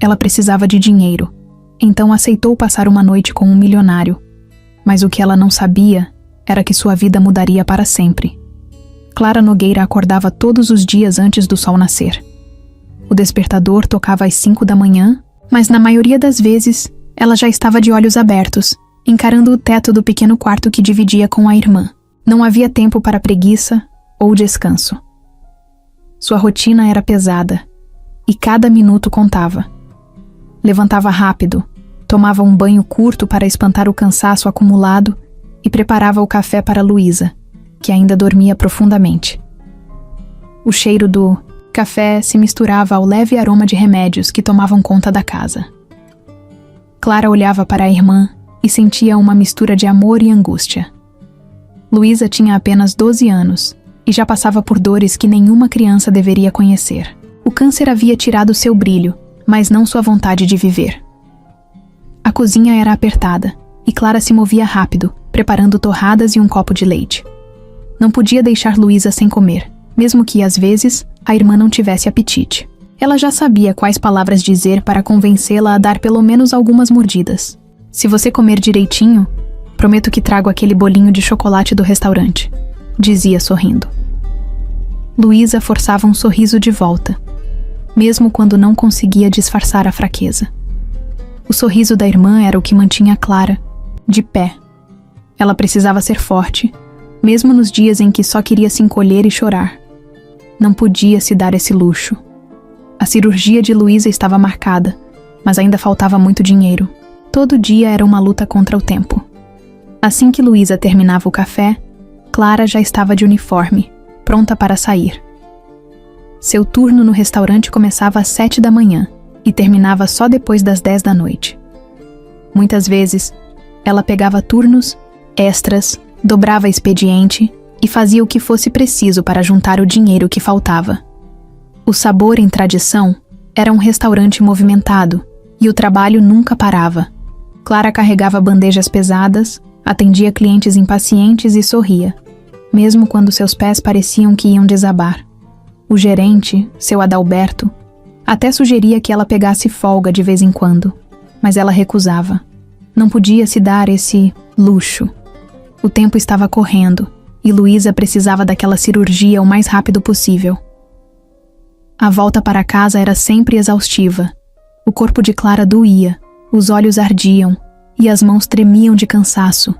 Ela precisava de dinheiro, então aceitou passar uma noite com um milionário. Mas o que ela não sabia era que sua vida mudaria para sempre. Clara Nogueira acordava todos os dias antes do sol nascer. O despertador tocava às 5 da manhã, mas na maioria das vezes ela já estava de olhos abertos, encarando o teto do pequeno quarto que dividia com a irmã. Não havia tempo para preguiça ou descanso. Sua rotina era pesada, e cada minuto contava. Levantava rápido, tomava um banho curto para espantar o cansaço acumulado e preparava o café para Luísa, que ainda dormia profundamente. O cheiro do café se misturava ao leve aroma de remédios que tomavam conta da casa. Clara olhava para a irmã e sentia uma mistura de amor e angústia. Luísa tinha apenas 12 anos e já passava por dores que nenhuma criança deveria conhecer. O câncer havia tirado seu brilho, mas não sua vontade de viver. A cozinha era apertada e Clara se movia rápido, preparando torradas e um copo de leite. Não podia deixar Luísa sem comer, mesmo que, às vezes, a irmã não tivesse apetite. Ela já sabia quais palavras dizer para convencê-la a dar pelo menos algumas mordidas. Se você comer direitinho, prometo que trago aquele bolinho de chocolate do restaurante, dizia sorrindo. Luísa forçava um sorriso de volta, mesmo quando não conseguia disfarçar a fraqueza. O sorriso da irmã era o que mantinha Clara de pé. Ela precisava ser forte, mesmo nos dias em que só queria se encolher e chorar. Não podia se dar esse luxo. A cirurgia de Luísa estava marcada, mas ainda faltava muito dinheiro. Todo dia era uma luta contra o tempo. Assim que Luísa terminava o café, Clara já estava de uniforme, pronta para sair. Seu turno no restaurante começava às 7 da manhã e terminava só depois das 10 da noite. Muitas vezes, ela pegava turnos, extras, dobrava expediente e fazia o que fosse preciso para juntar o dinheiro que faltava. O Sabor em Tradição era um restaurante movimentado e o trabalho nunca parava. Clara carregava bandejas pesadas, atendia clientes impacientes e sorria, mesmo quando seus pés pareciam que iam desabar. O gerente, seu Adalberto, até sugeria que ela pegasse folga de vez em quando, mas ela recusava. Não podia se dar esse luxo. O tempo estava correndo e Luísa precisava daquela cirurgia o mais rápido possível. A volta para casa era sempre exaustiva. O corpo de Clara doía, os olhos ardiam e as mãos tremiam de cansaço.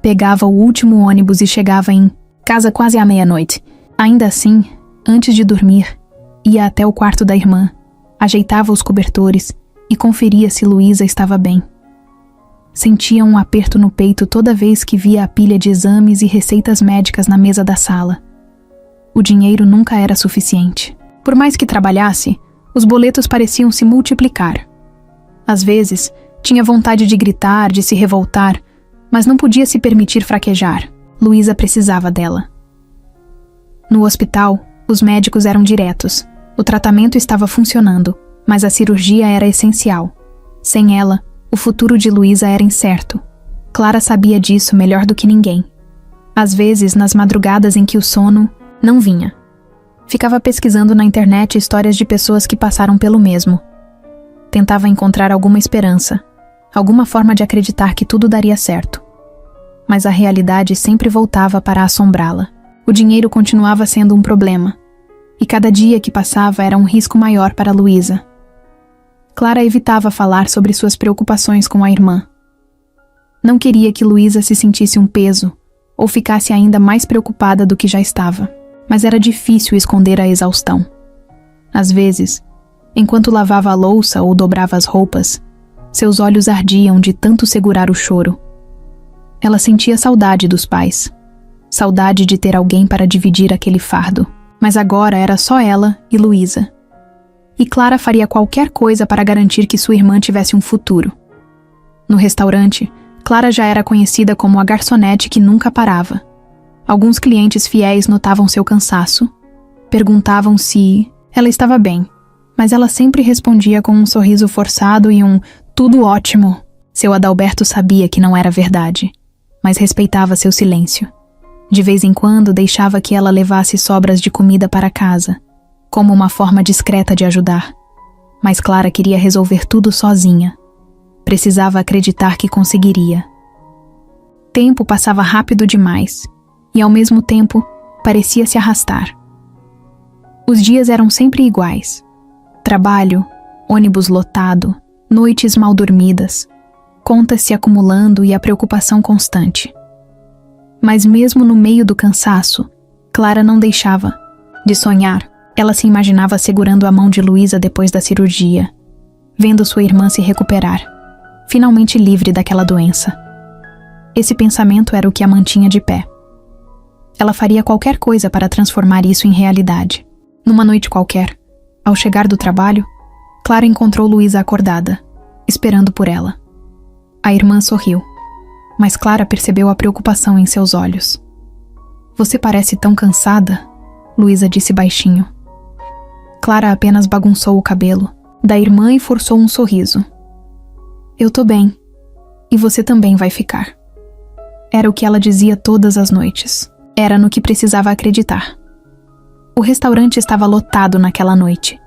Pegava o último ônibus e chegava em casa quase à meia-noite. Ainda assim, antes de dormir, ia até o quarto da irmã, ajeitava os cobertores e conferia se Luísa estava bem. Sentia um aperto no peito toda vez que via a pilha de exames e receitas médicas na mesa da sala. O dinheiro nunca era suficiente. Por mais que trabalhasse, os boletos pareciam se multiplicar. Às vezes, tinha vontade de gritar, de se revoltar, mas não podia se permitir fraquejar. Luísa precisava dela. No hospital, os médicos eram diretos. O tratamento estava funcionando, mas a cirurgia era essencial. Sem ela, o futuro de Luísa era incerto. Clara sabia disso melhor do que ninguém. Às vezes, nas madrugadas em que o sono não vinha, ficava pesquisando na internet histórias de pessoas que passaram pelo mesmo. Tentava encontrar alguma esperança, alguma forma de acreditar que tudo daria certo. Mas a realidade sempre voltava para assombrá-la. O dinheiro continuava sendo um problema, e cada dia que passava era um risco maior para Luísa. Clara evitava falar sobre suas preocupações com a irmã. Não queria que Luísa se sentisse um peso, ou ficasse ainda mais preocupada do que já estava. Mas era difícil esconder a exaustão. Às vezes, enquanto lavava a louça ou dobrava as roupas, seus olhos ardiam de tanto segurar o choro. Ela sentia saudade dos pais, saudade de ter alguém para dividir aquele fardo. Mas agora era só ela e Luísa. E Clara faria qualquer coisa para garantir que sua irmã tivesse um futuro. No restaurante, Clara já era conhecida como a garçonete que nunca parava. Alguns clientes fiéis notavam seu cansaço, perguntavam se ela estava bem, mas ela sempre respondia com um sorriso forçado e um "tudo ótimo". Seu Adalberto sabia que não era verdade, mas respeitava seu silêncio. De vez em quando deixava que ela levasse sobras de comida para casa, como uma forma discreta de ajudar. mas Clara queria resolver tudo sozinha. Precisava acreditar que conseguiria. Tempo passava rápido demais e, ao mesmo tempo, parecia se arrastar. Os dias eram sempre iguais. Trabalho, ônibus lotado, noites mal dormidas, contas se acumulando e a preocupação constante. Mas mesmo no meio do cansaço, Clara não deixava de sonhar. Ela se imaginava segurando a mão de Luísa depois da cirurgia, vendo sua irmã se recuperar, finalmente livre daquela doença. Esse pensamento era o que a mantinha de pé. Ela faria qualquer coisa para transformar isso em realidade. Numa noite qualquer, ao chegar do trabalho, Clara encontrou Luísa acordada, esperando por ela. A irmã sorriu, mas Clara percebeu a preocupação em seus olhos. "Você parece tão cansada", Luísa disse baixinho. Clara apenas bagunçou o cabelo da irmã e forçou um sorriso. "Eu tô bem. E você também vai ficar." Era o que ela dizia todas as noites. Era no que precisava acreditar. O restaurante estava lotado naquela noite,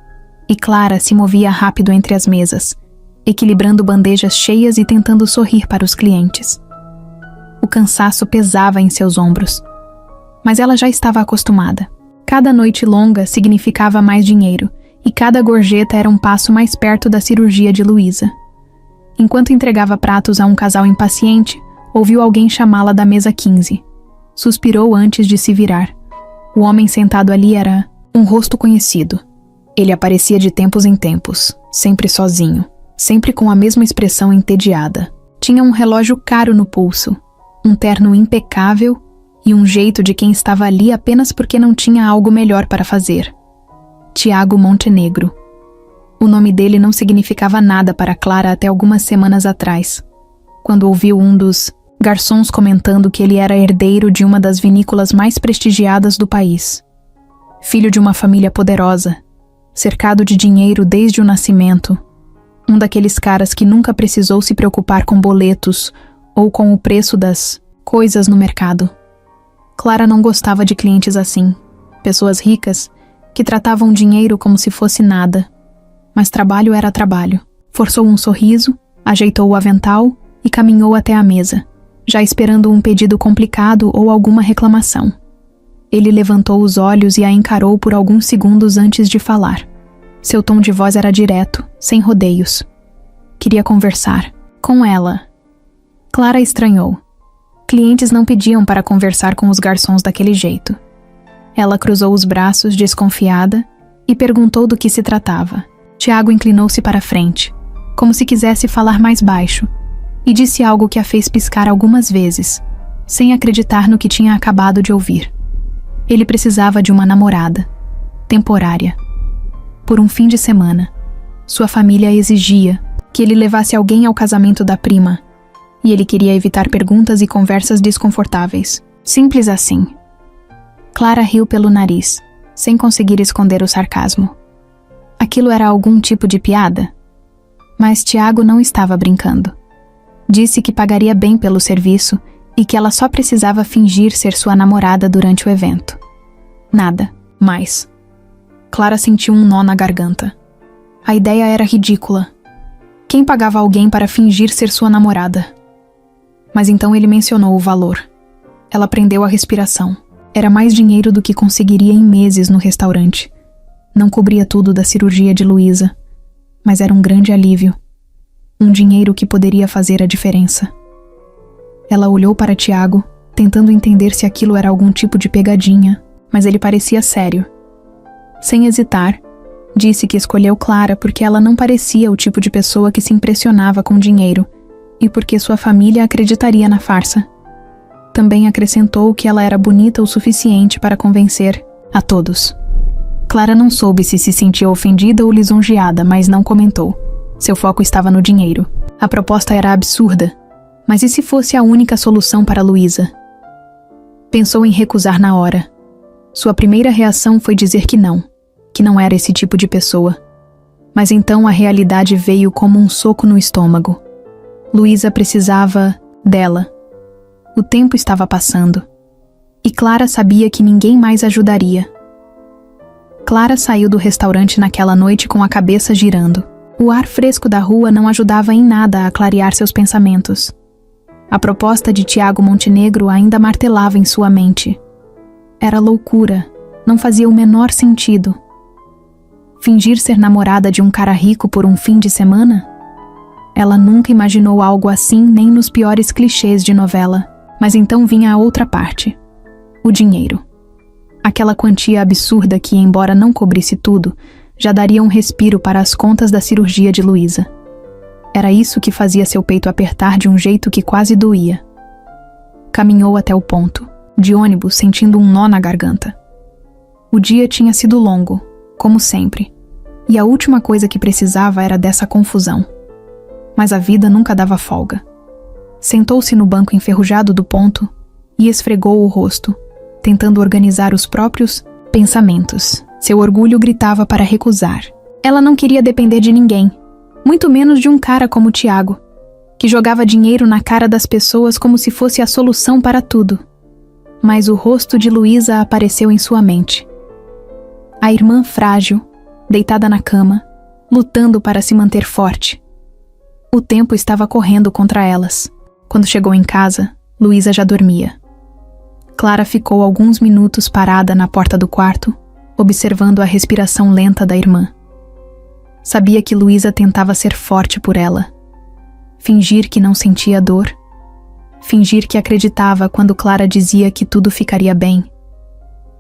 e Clara se movia rápido entre as mesas, equilibrando bandejas cheias e tentando sorrir para os clientes. O cansaço pesava em seus ombros, mas ela já estava acostumada. Cada noite longa significava mais dinheiro, e cada gorjeta era um passo mais perto da cirurgia de Luísa. Enquanto entregava pratos a um casal impaciente, ouviu alguém chamá-la da mesa 15. Suspirou antes de se virar. O homem sentado ali era um rosto conhecido. Ele aparecia de tempos em tempos, sempre sozinho, sempre com a mesma expressão entediada. Tinha um relógio caro no pulso, um terno impecável e um jeito de quem estava ali apenas porque não tinha algo melhor para fazer. Tiago Montenegro. O nome dele não significava nada para Clara até algumas semanas atrás, quando ouviu um dos garçons comentando que ele era herdeiro de uma das vinícolas mais prestigiadas do país. Filho de uma família poderosa, cercado de dinheiro desde o nascimento, um daqueles caras que nunca precisou se preocupar com boletos ou com o preço das coisas no mercado. Clara não gostava de clientes assim, pessoas ricas que tratavam dinheiro como se fosse nada. Mas trabalho era trabalho. Forçou um sorriso, ajeitou o avental e caminhou até a mesa, já esperando um pedido complicado ou alguma reclamação. Ele levantou os olhos e a encarou por alguns segundos antes de falar. Seu tom de voz era direto, sem rodeios. Queria conversar com ela. Clara estranhou. Clientes não pediam para conversar com os garçons daquele jeito. Ela cruzou os braços, desconfiada, e perguntou do que se tratava. Tiago inclinou-se para frente, como se quisesse falar mais baixo, e disse algo que a fez piscar algumas vezes, sem acreditar no que tinha acabado de ouvir. Ele precisava de uma namorada, temporária, por um fim de semana. Sua família exigia que ele levasse alguém ao casamento da prima, e ele queria evitar perguntas e conversas desconfortáveis. Simples assim. Clara riu pelo nariz, sem conseguir esconder o sarcasmo. Aquilo era algum tipo de piada? Mas Tiago não estava brincando. Disse que pagaria bem pelo serviço e que ela só precisava fingir ser sua namorada durante o evento. Nada mais. Clara sentiu um nó na garganta. A ideia era ridícula. Quem pagava alguém para fingir ser sua namorada? Mas então ele mencionou o valor. Ela prendeu a respiração. Era mais dinheiro do que conseguiria em meses no restaurante. Não cobria tudo da cirurgia de Luísa, mas era um grande alívio. Um dinheiro que poderia fazer a diferença. Ela olhou para Tiago, tentando entender se aquilo era algum tipo de pegadinha, mas ele parecia sério. Sem hesitar, disse que escolheu Clara porque ela não parecia o tipo de pessoa que se impressionava com dinheiro e porque sua família acreditaria na farsa. Também acrescentou que ela era bonita o suficiente para convencer a todos. Clara não soube se sentia ofendida ou lisonjeada, mas não comentou. Seu foco estava no dinheiro. A proposta era absurda, mas e se fosse a única solução para Luísa? Pensou em recusar na hora. Sua primeira reação foi dizer que não era esse tipo de pessoa. Mas então a realidade veio como um soco no estômago. Luísa precisava dela. O tempo estava passando. E Clara sabia que ninguém mais ajudaria. Clara saiu do restaurante naquela noite com a cabeça girando. O ar fresco da rua não ajudava em nada a clarear seus pensamentos. A proposta de Tiago Montenegro ainda martelava em sua mente. Era loucura, não fazia o menor sentido. Fingir ser namorada de um cara rico por um fim de semana? Ela nunca imaginou algo assim nem nos piores clichês de novela. Mas então vinha a outra parte. O dinheiro. Aquela quantia absurda que, embora não cobrisse tudo, já daria um respiro para as contas da cirurgia de Luísa. Era isso que fazia seu peito apertar de um jeito que quase doía. Caminhou até o ponto, de ônibus, sentindo um nó na garganta. O dia tinha sido longo, como sempre, e a última coisa que precisava era dessa confusão. Mas a vida nunca dava folga. Sentou-se no banco enferrujado do ponto e esfregou o rosto, tentando organizar os próprios pensamentos. Seu orgulho gritava para recusar. Ela não queria depender de ninguém, muito menos de um cara como Tiago, que jogava dinheiro na cara das pessoas como se fosse a solução para tudo. Mas o rosto de Luísa apareceu em sua mente. A irmã frágil, deitada na cama, lutando para se manter forte. O tempo estava correndo contra elas. Quando chegou em casa, Luísa já dormia. Clara ficou alguns minutos parada na porta do quarto, observando a respiração lenta da irmã. Sabia que Luísa tentava ser forte por ela. Fingir que não sentia dor. Fingir que acreditava quando Clara dizia que tudo ficaria bem.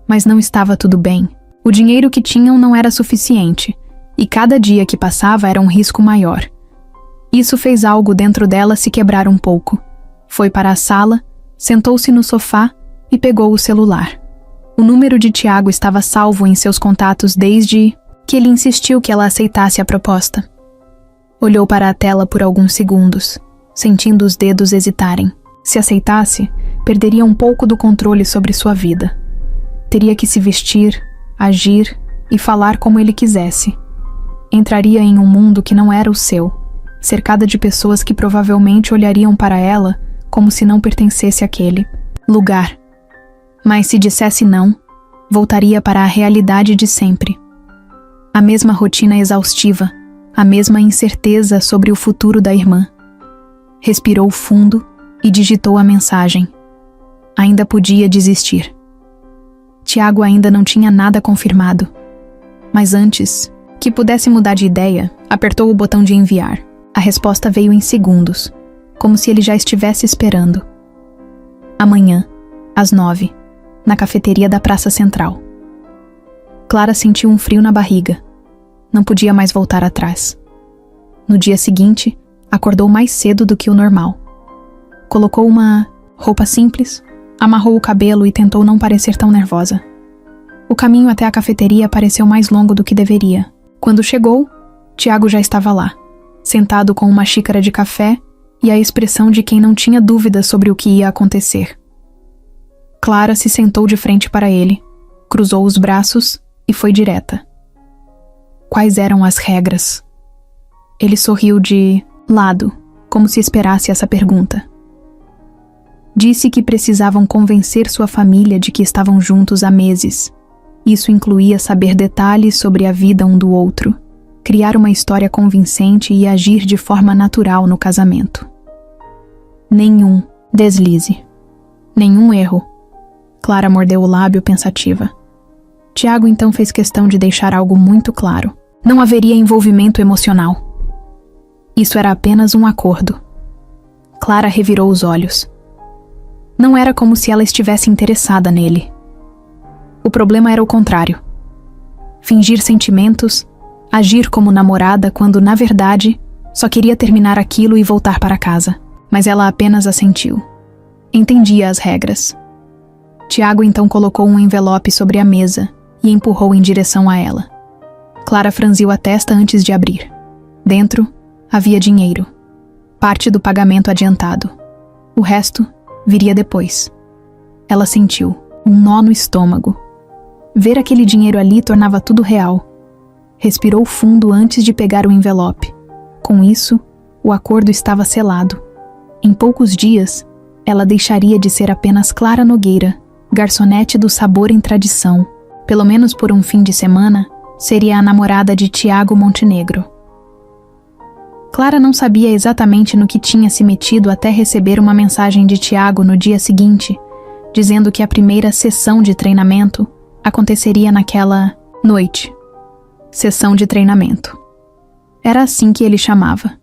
Mas não estava tudo bem. O dinheiro que tinham não era suficiente, e cada dia que passava era um risco maior. Isso fez algo dentro dela se quebrar um pouco. Foi para a sala, sentou-se no sofá e pegou o celular. O número de Tiago estava salvo em seus contatos desde que ele insistiu que ela aceitasse a proposta. Olhou para a tela por alguns segundos, sentindo os dedos hesitarem. Se aceitasse, perderia um pouco do controle sobre sua vida. Teria que se vestir, agir e falar como ele quisesse. Entraria em um mundo que não era o seu, cercada de pessoas que provavelmente olhariam para ela como se não pertencesse àquele lugar. Mas se dissesse não, voltaria para a realidade de sempre. A mesma rotina exaustiva, a mesma incerteza sobre o futuro da irmã. Respirou fundo e digitou a mensagem. Ainda podia desistir. Tiago ainda não tinha nada confirmado. Mas antes que pudesse mudar de ideia, apertou o botão de enviar. A resposta veio em segundos, como se ele já estivesse esperando. Amanhã, às 9, na cafeteria da Praça Central. Clara sentiu um frio na barriga. Não podia mais voltar atrás. No dia seguinte, acordou mais cedo do que o normal. Colocou uma roupa simples, amarrou o cabelo e tentou não parecer tão nervosa. O caminho até a cafeteria pareceu mais longo do que deveria. Quando chegou, Tiago já estava lá, sentado com uma xícara de café e a expressão de quem não tinha dúvidas sobre o que ia acontecer. Clara se sentou de frente para ele, cruzou os braços e foi direta. Quais eram as regras? Ele sorriu de lado, como se esperasse essa pergunta. Disse que precisavam convencer sua família de que estavam juntos há meses. Isso incluía saber detalhes sobre a vida um do outro, criar uma história convincente e agir de forma natural no casamento. Nenhum deslize. Nenhum erro. Clara mordeu o lábio pensativa. Tiago então fez questão de deixar algo muito claro. Não haveria envolvimento emocional. Isso era apenas um acordo. Clara revirou os olhos. Não era como se ela estivesse interessada nele. O problema era o contrário. Fingir sentimentos, agir como namorada quando, na verdade, só queria terminar aquilo e voltar para casa. Mas ela apenas assentiu. Entendia as regras. Tiago então colocou um envelope sobre a mesa e empurrou em direção a ela. Clara franziu a testa antes de abrir. Dentro, havia dinheiro. Parte do pagamento adiantado. O resto viria depois. Ela sentiu um nó no estômago. Ver aquele dinheiro ali tornava tudo real. Respirou fundo antes de pegar o envelope. Com isso, o acordo estava selado. Em poucos dias, ela deixaria de ser apenas Clara Nogueira, garçonete do Sabor em Tradição. Pelo menos por um fim de semana, seria a namorada de Tiago Montenegro. Clara não sabia exatamente no que tinha se metido até receber uma mensagem de Tiago no dia seguinte, dizendo que a primeira sessão de treinamento aconteceria naquela noite. Sessão de treinamento. Era assim que ele chamava,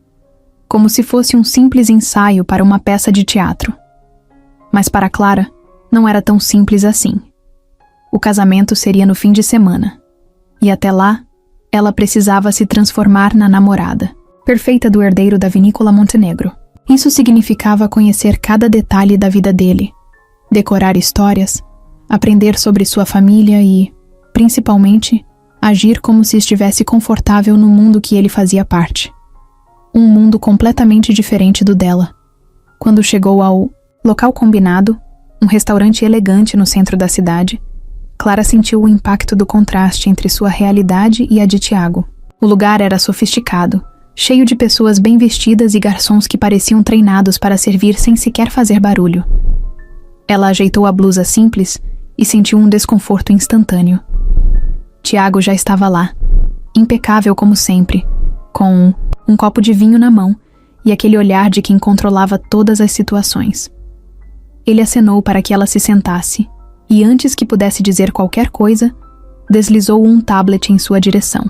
como se fosse um simples ensaio para uma peça de teatro. Mas para Clara, não era tão simples assim. O casamento seria no fim de semana, e até lá, ela precisava se transformar na namorada perfeita do herdeiro da vinícola Montenegro. Isso significava conhecer cada detalhe da vida dele, decorar histórias, aprender sobre sua família e, principalmente, agir como se estivesse confortável no mundo que ele fazia parte. Um mundo completamente diferente do dela. Quando chegou ao local combinado, um restaurante elegante no centro da cidade, Clara sentiu o impacto do contraste entre sua realidade e a de Tiago. O lugar era sofisticado, cheio de pessoas bem vestidas e garçons que pareciam treinados para servir sem sequer fazer barulho. Ela ajeitou a blusa simples e sentiu um desconforto instantâneo. Tiago já estava lá, impecável como sempre, com um copo de vinho na mão e aquele olhar de quem controlava todas as situações. Ele acenou para que ela se sentasse e, antes que pudesse dizer qualquer coisa, deslizou um tablet em sua direção.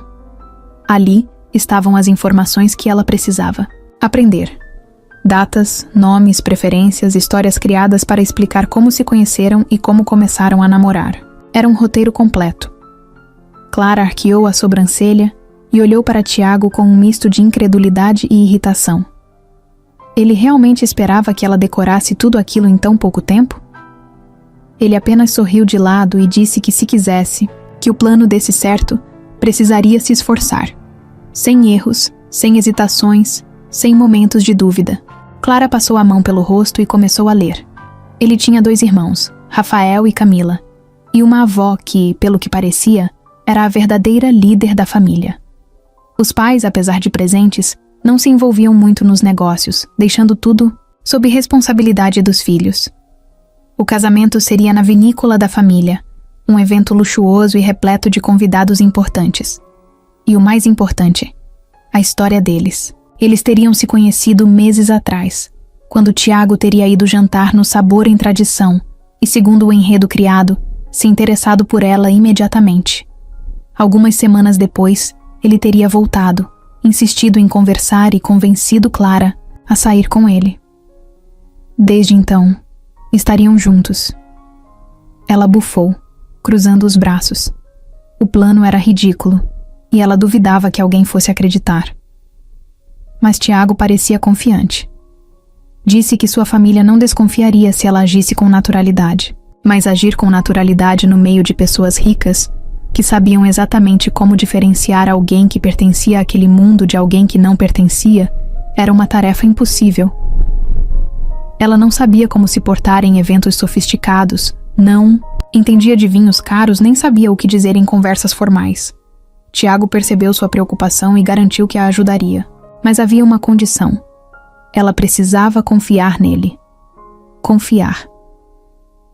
Ali estavam as informações que ela precisava aprender. Datas, nomes, preferências, histórias criadas para explicar como se conheceram e como começaram a namorar. Era um roteiro completo. Clara arqueou a sobrancelha e olhou para Tiago com um misto de incredulidade e irritação. Ele realmente esperava que ela decorasse tudo aquilo em tão pouco tempo? Ele apenas sorriu de lado e disse que, se quisesse, que o plano desse certo, precisaria se esforçar. Sem erros, sem hesitações, sem momentos de dúvida. Clara passou a mão pelo rosto e começou a ler. Ele tinha 2 irmãos, Rafael e Camila, e uma avó que, pelo que parecia, era a verdadeira líder da família. Os pais, apesar de presentes, não se envolviam muito nos negócios, deixando tudo sob responsabilidade dos filhos. O casamento seria na vinícola da família, um evento luxuoso e repleto de convidados importantes. E o mais importante, a história deles. Eles teriam se conhecido meses atrás, quando Tiago teria ido jantar no Sabor em Tradição e, segundo o enredo criado, se interessado por ela imediatamente. Algumas semanas depois, ele teria voltado, insistido em conversar e convencido Clara a sair com ele. Desde então, estariam juntos. Ela bufou, cruzando os braços. O plano era ridículo, e ela duvidava que alguém fosse acreditar. Mas Tiago parecia confiante. Disse que sua família não desconfiaria se ela agisse com naturalidade, mas agir com naturalidade no meio de pessoas ricas, que sabiam exatamente como diferenciar alguém que pertencia àquele mundo de alguém que não pertencia, era uma tarefa impossível. Ela não sabia como se portar em eventos sofisticados, não entendia de vinhos caros, nem sabia o que dizer em conversas formais. Tiago percebeu sua preocupação e garantiu que a ajudaria. Mas havia uma condição. Ela precisava confiar nele. Confiar.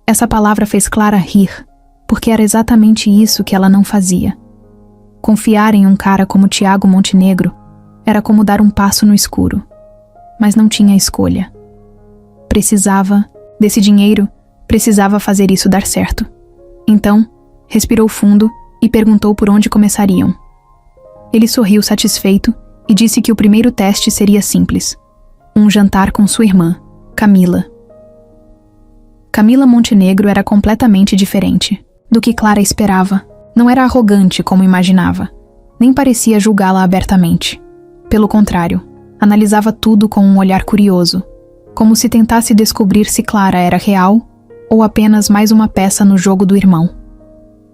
Essa palavra fez Clara rir, porque era exatamente isso que ela não fazia. Confiar em um cara como Tiago Montenegro era como dar um passo no escuro. Mas não tinha escolha. Precisava desse dinheiro, precisava fazer isso dar certo. Então, respirou fundo e perguntou por onde começariam. Ele sorriu satisfeito e disse que o primeiro teste seria simples. Um jantar com sua irmã, Camila. Camila Montenegro era completamente diferente do que Clara esperava. Não era arrogante como imaginava, nem parecia julgá-la abertamente. Pelo contrário, analisava tudo com um olhar curioso, como se tentasse descobrir se Clara era real ou apenas mais uma peça no jogo do irmão.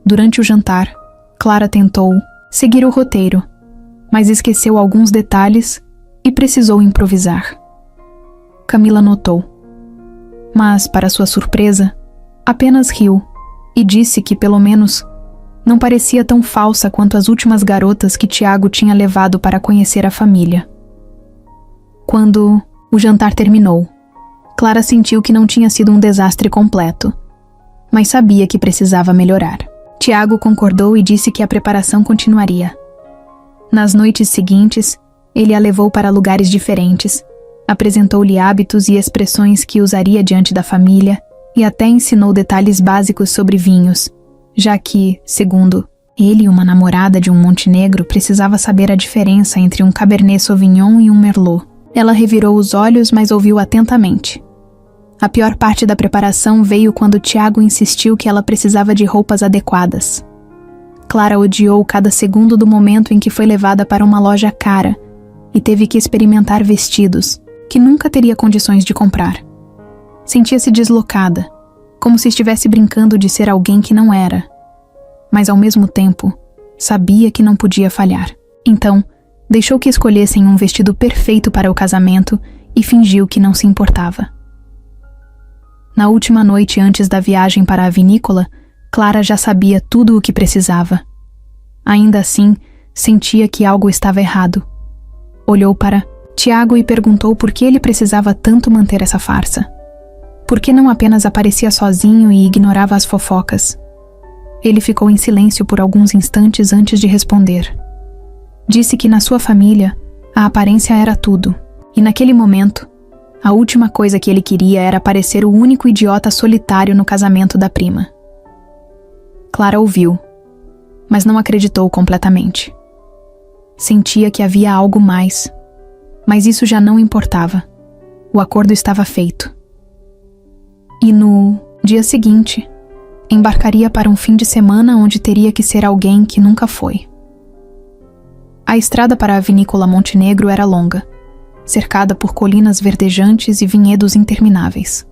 Durante o jantar, Clara tentou seguir o roteiro, mas esqueceu alguns detalhes e precisou improvisar. Camila notou. Mas, para sua surpresa, apenas riu e disse que, pelo menos, não parecia tão falsa quanto as últimas garotas que Tiago tinha levado para conhecer a família. Quando o jantar terminou, Clara sentiu que não tinha sido um desastre completo, mas sabia que precisava melhorar. Tiago concordou e disse que a preparação continuaria. Nas noites seguintes, Ele a levou para lugares diferentes, apresentou-lhe hábitos e expressões que usaria diante da família e até ensinou detalhes básicos sobre vinhos, já que, segundo ele, uma namorada de um Montenegro precisava saber a diferença entre um Cabernet Sauvignon e um Merlot. Ela revirou os olhos, mas ouviu atentamente. A pior parte da preparação veio quando Tiago insistiu que ela precisava de roupas adequadas. Clara odiou cada segundo do momento em que foi levada para uma loja cara e teve que experimentar vestidos que nunca teria condições de comprar. Sentia-se deslocada, como se estivesse brincando de ser alguém que não era. Mas ao mesmo tempo, sabia que não podia falhar. Então, deixou que escolhessem um vestido perfeito para o casamento e fingiu que não se importava. Na última noite antes da viagem para a vinícola, Clara já sabia tudo o que precisava. Ainda assim, sentia que algo estava errado. Olhou para Tiago e perguntou por que ele precisava tanto manter essa farsa. Por que não apenas aparecia sozinho e ignorava as fofocas? Ele ficou em silêncio por alguns instantes antes de responder. Disse que na sua família, a aparência era tudo, e naquele momento, a última coisa que ele queria era parecer o único idiota solitário no casamento da prima. Clara ouviu, mas não acreditou completamente. Sentia que havia algo mais, mas isso já não importava. O acordo estava feito. E no dia seguinte, embarcaria para um fim de semana onde teria que ser alguém que nunca foi. A estrada para a vinícola Montenegro era longa, cercada por colinas verdejantes e vinhedos intermináveis.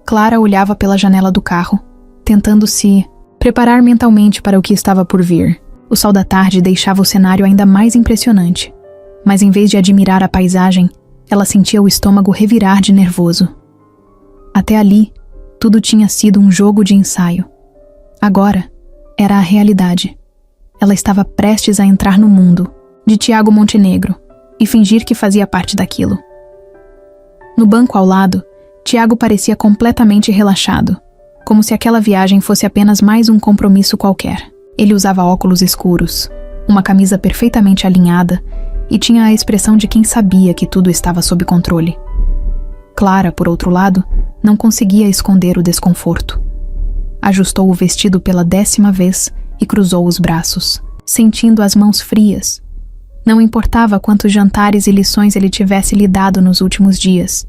Clara olhava pela janela do carro, tentando se preparar mentalmente para o que estava por vir. O sol da tarde deixava o cenário ainda mais impressionante, mas em vez de admirar a paisagem, ela sentia o estômago revirar de nervoso. Até ali, tudo tinha sido um jogo de ensaio. Agora, era a realidade. Ela estava prestes a entrar no mundo de Tiago Montenegro e fingir que fazia parte daquilo. No banco ao lado, Tiago parecia completamente relaxado, como se aquela viagem fosse apenas mais um compromisso qualquer. Ele usava óculos escuros, uma camisa perfeitamente alinhada e tinha a expressão de quem sabia que tudo estava sob controle. Clara, por outro lado, não conseguia esconder o desconforto. Ajustou o vestido pela 10ª vez e cruzou os braços, sentindo as mãos frias. Não importava quantos jantares e lições ele tivesse lhe dado nos últimos dias.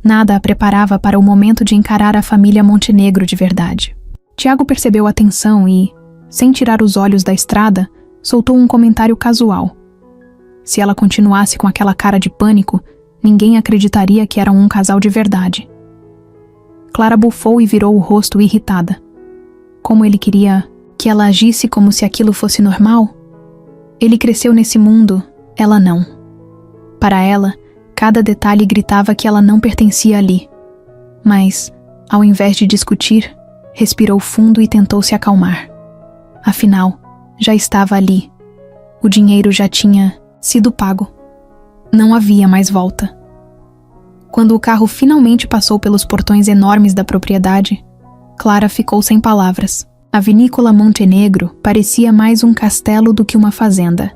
Nada a preparava para o momento de encarar a família Montenegro de verdade. Tiago percebeu a tensão e, sem tirar os olhos da estrada, soltou um comentário casual. Se ela continuasse com aquela cara de pânico, ninguém acreditaria que eram um casal de verdade. Clara bufou e virou o rosto irritada. Como ele queria que ela agisse como se aquilo fosse normal? Ele cresceu nesse mundo, ela não. Para ela, cada detalhe gritava que ela não pertencia ali. Mas, ao invés de discutir, respirou fundo e tentou se acalmar. Afinal, já estava ali. O dinheiro já tinha sido pago. Não havia mais volta. Quando o carro finalmente passou pelos portões enormes da propriedade, Clara ficou sem palavras. A vinícola Montenegro parecia mais um castelo do que uma fazenda.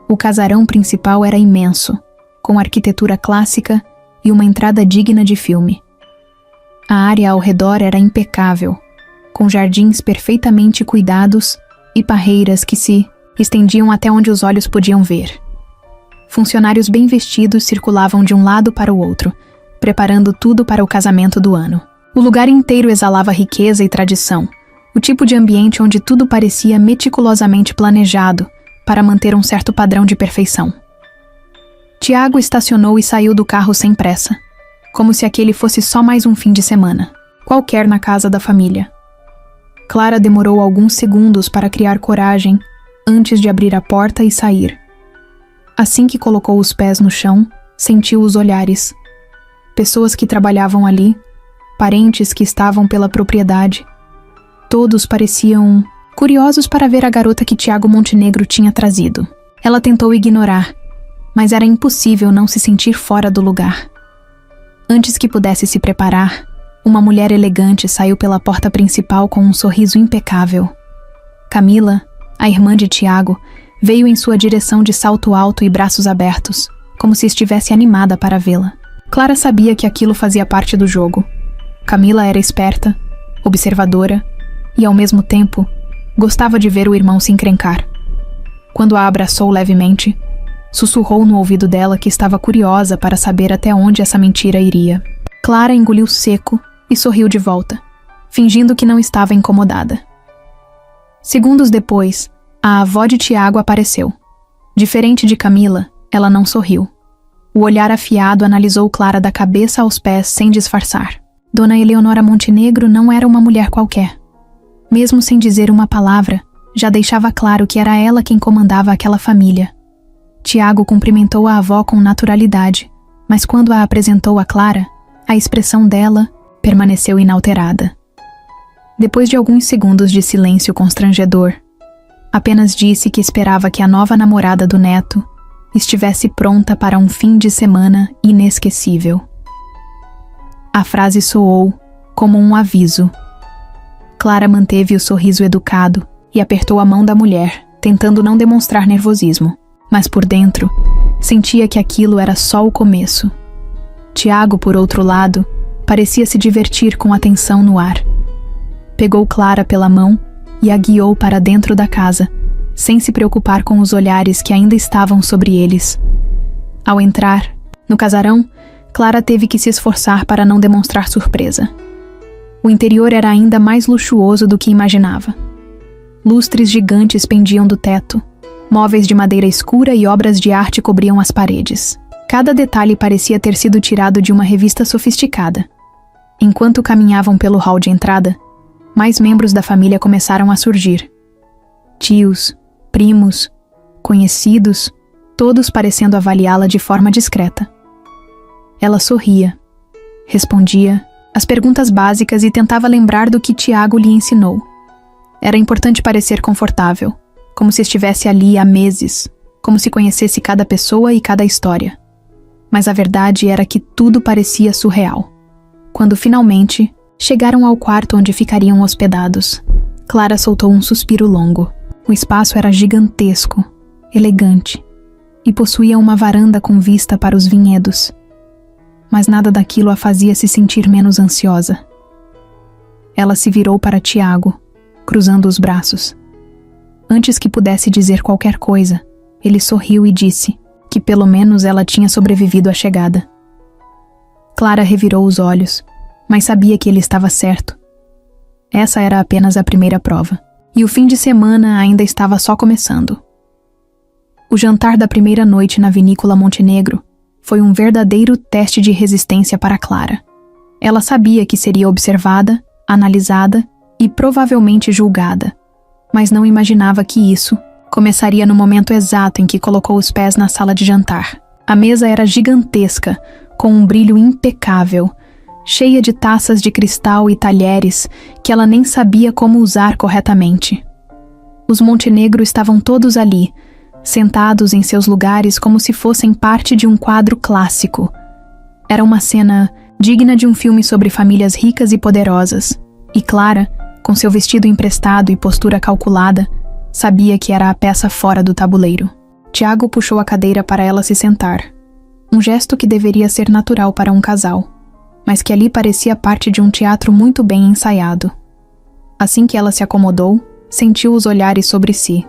O casarão principal era imenso, com arquitetura clássica e uma entrada digna de filme. A área ao redor era impecável, com jardins perfeitamente cuidados e parreiras que se estendiam até onde os olhos podiam ver. Funcionários bem vestidos circulavam de um lado para o outro, preparando tudo para o casamento do ano. O lugar inteiro exalava riqueza e tradição, o tipo de ambiente onde tudo parecia meticulosamente planejado para manter um certo padrão de perfeição. Tiago estacionou e saiu do carro sem pressa, como se aquele fosse só mais um fim de semana, qualquer na casa da família. Clara demorou alguns segundos para criar coragem antes de abrir a porta e sair. Assim que colocou os pés no chão, sentiu os olhares. Pessoas que trabalhavam ali, parentes que estavam pela propriedade. Todos pareciam curiosos para ver a garota que Tiago Montenegro tinha trazido. Ela tentou ignorar, mas era impossível não se sentir fora do lugar. Antes que pudesse se preparar, uma mulher elegante saiu pela porta principal com um sorriso impecável. Camila, a irmã de Tiago, Veio em sua direção de salto alto e braços abertos, como se estivesse animada para vê-la. Clara sabia que aquilo fazia parte do jogo. Camila era esperta, observadora e, ao mesmo tempo, gostava de ver o irmão se encrencar. Quando a abraçou levemente, sussurrou no ouvido dela que estava curiosa para saber até onde essa mentira iria. Clara engoliu seco e sorriu de volta, fingindo que não estava incomodada. Segundos depois, a avó de Tiago apareceu. Diferente de Camila, ela não sorriu. O olhar afiado analisou Clara da cabeça aos pés sem disfarçar. Dona Eleonora Montenegro não era uma mulher qualquer. Mesmo sem dizer uma palavra, já deixava claro que era ela quem comandava aquela família. Tiago cumprimentou a avó com naturalidade, mas quando a apresentou a Clara, a expressão dela permaneceu inalterada. Depois de alguns segundos de silêncio constrangedor, apenas disse que esperava que a nova namorada do neto estivesse pronta para um fim de semana inesquecível. A frase soou como um aviso. Clara manteve o sorriso educado e apertou a mão da mulher, tentando não demonstrar nervosismo, mas por dentro, sentia que aquilo era só o começo. Tiago, por outro lado, parecia se divertir com a tensão no ar. Pegou Clara pela mão e a guiou para dentro da casa, sem se preocupar com os olhares que ainda estavam sobre eles. Ao entrar, no casarão, Clara teve que se esforçar para não demonstrar surpresa. O interior era ainda mais luxuoso do que imaginava. Lustres gigantes pendiam do teto, móveis de madeira escura e obras de arte cobriam as paredes. Cada detalhe parecia ter sido tirado de uma revista sofisticada. Enquanto caminhavam pelo hall de entrada, mais membros da família começaram a surgir. Tios, primos, conhecidos, todos parecendo avaliá-la de forma discreta. Ela sorria, respondia as perguntas básicas e tentava lembrar do que Tiago lhe ensinou. Era importante parecer confortável, como se estivesse ali há meses, como se conhecesse cada pessoa e cada história. Mas a verdade era que tudo parecia surreal. Quando finalmente chegaram ao quarto onde ficariam hospedados, Clara soltou um suspiro longo. O espaço era gigantesco, elegante, e possuía uma varanda com vista para os vinhedos. Mas nada daquilo a fazia se sentir menos ansiosa. Ela se virou para Tiago, cruzando os braços. Antes que pudesse dizer qualquer coisa, ele sorriu e disse que pelo menos ela tinha sobrevivido à chegada. Clara revirou os olhos, mas sabia que ele estava certo. Essa era apenas a primeira prova, e o fim de semana ainda estava só começando. O jantar da primeira noite na vinícola Montenegro foi um verdadeiro teste de resistência para Clara. Ela sabia que seria observada, analisada e provavelmente julgada, mas não imaginava que isso começaria no momento exato em que colocou os pés na sala de jantar. A mesa era gigantesca, com um brilho impecável, cheia de taças de cristal e talheres que ela nem sabia como usar corretamente. Os Montenegro estavam todos ali, sentados em seus lugares como se fossem parte de um quadro clássico. Era uma cena digna de um filme sobre famílias ricas e poderosas, e Clara, com seu vestido emprestado e postura calculada, sabia que era a peça fora do tabuleiro. Tiago puxou a cadeira para ela se sentar, um gesto que deveria ser natural para um casal, mas que ali parecia parte de um teatro muito bem ensaiado. Assim que ela se acomodou, sentiu os olhares sobre si.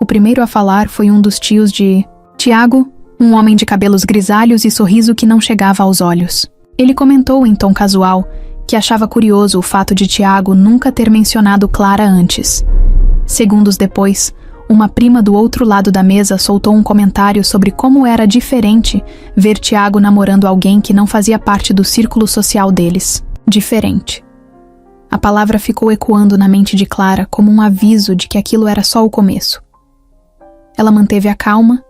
O primeiro a falar foi um dos tios de Tiago, um homem de cabelos grisalhos e sorriso que não chegava aos olhos. Ele comentou em tom casual que achava curioso o fato de Tiago nunca ter mencionado Clara antes. Segundos depois, uma prima do outro lado da mesa soltou um comentário sobre como era diferente ver Tiago namorando alguém que não fazia parte do círculo social deles. Diferente. A palavra ficou ecoando na mente de Clara como um aviso de que aquilo era só o começo. Ela manteve a calma,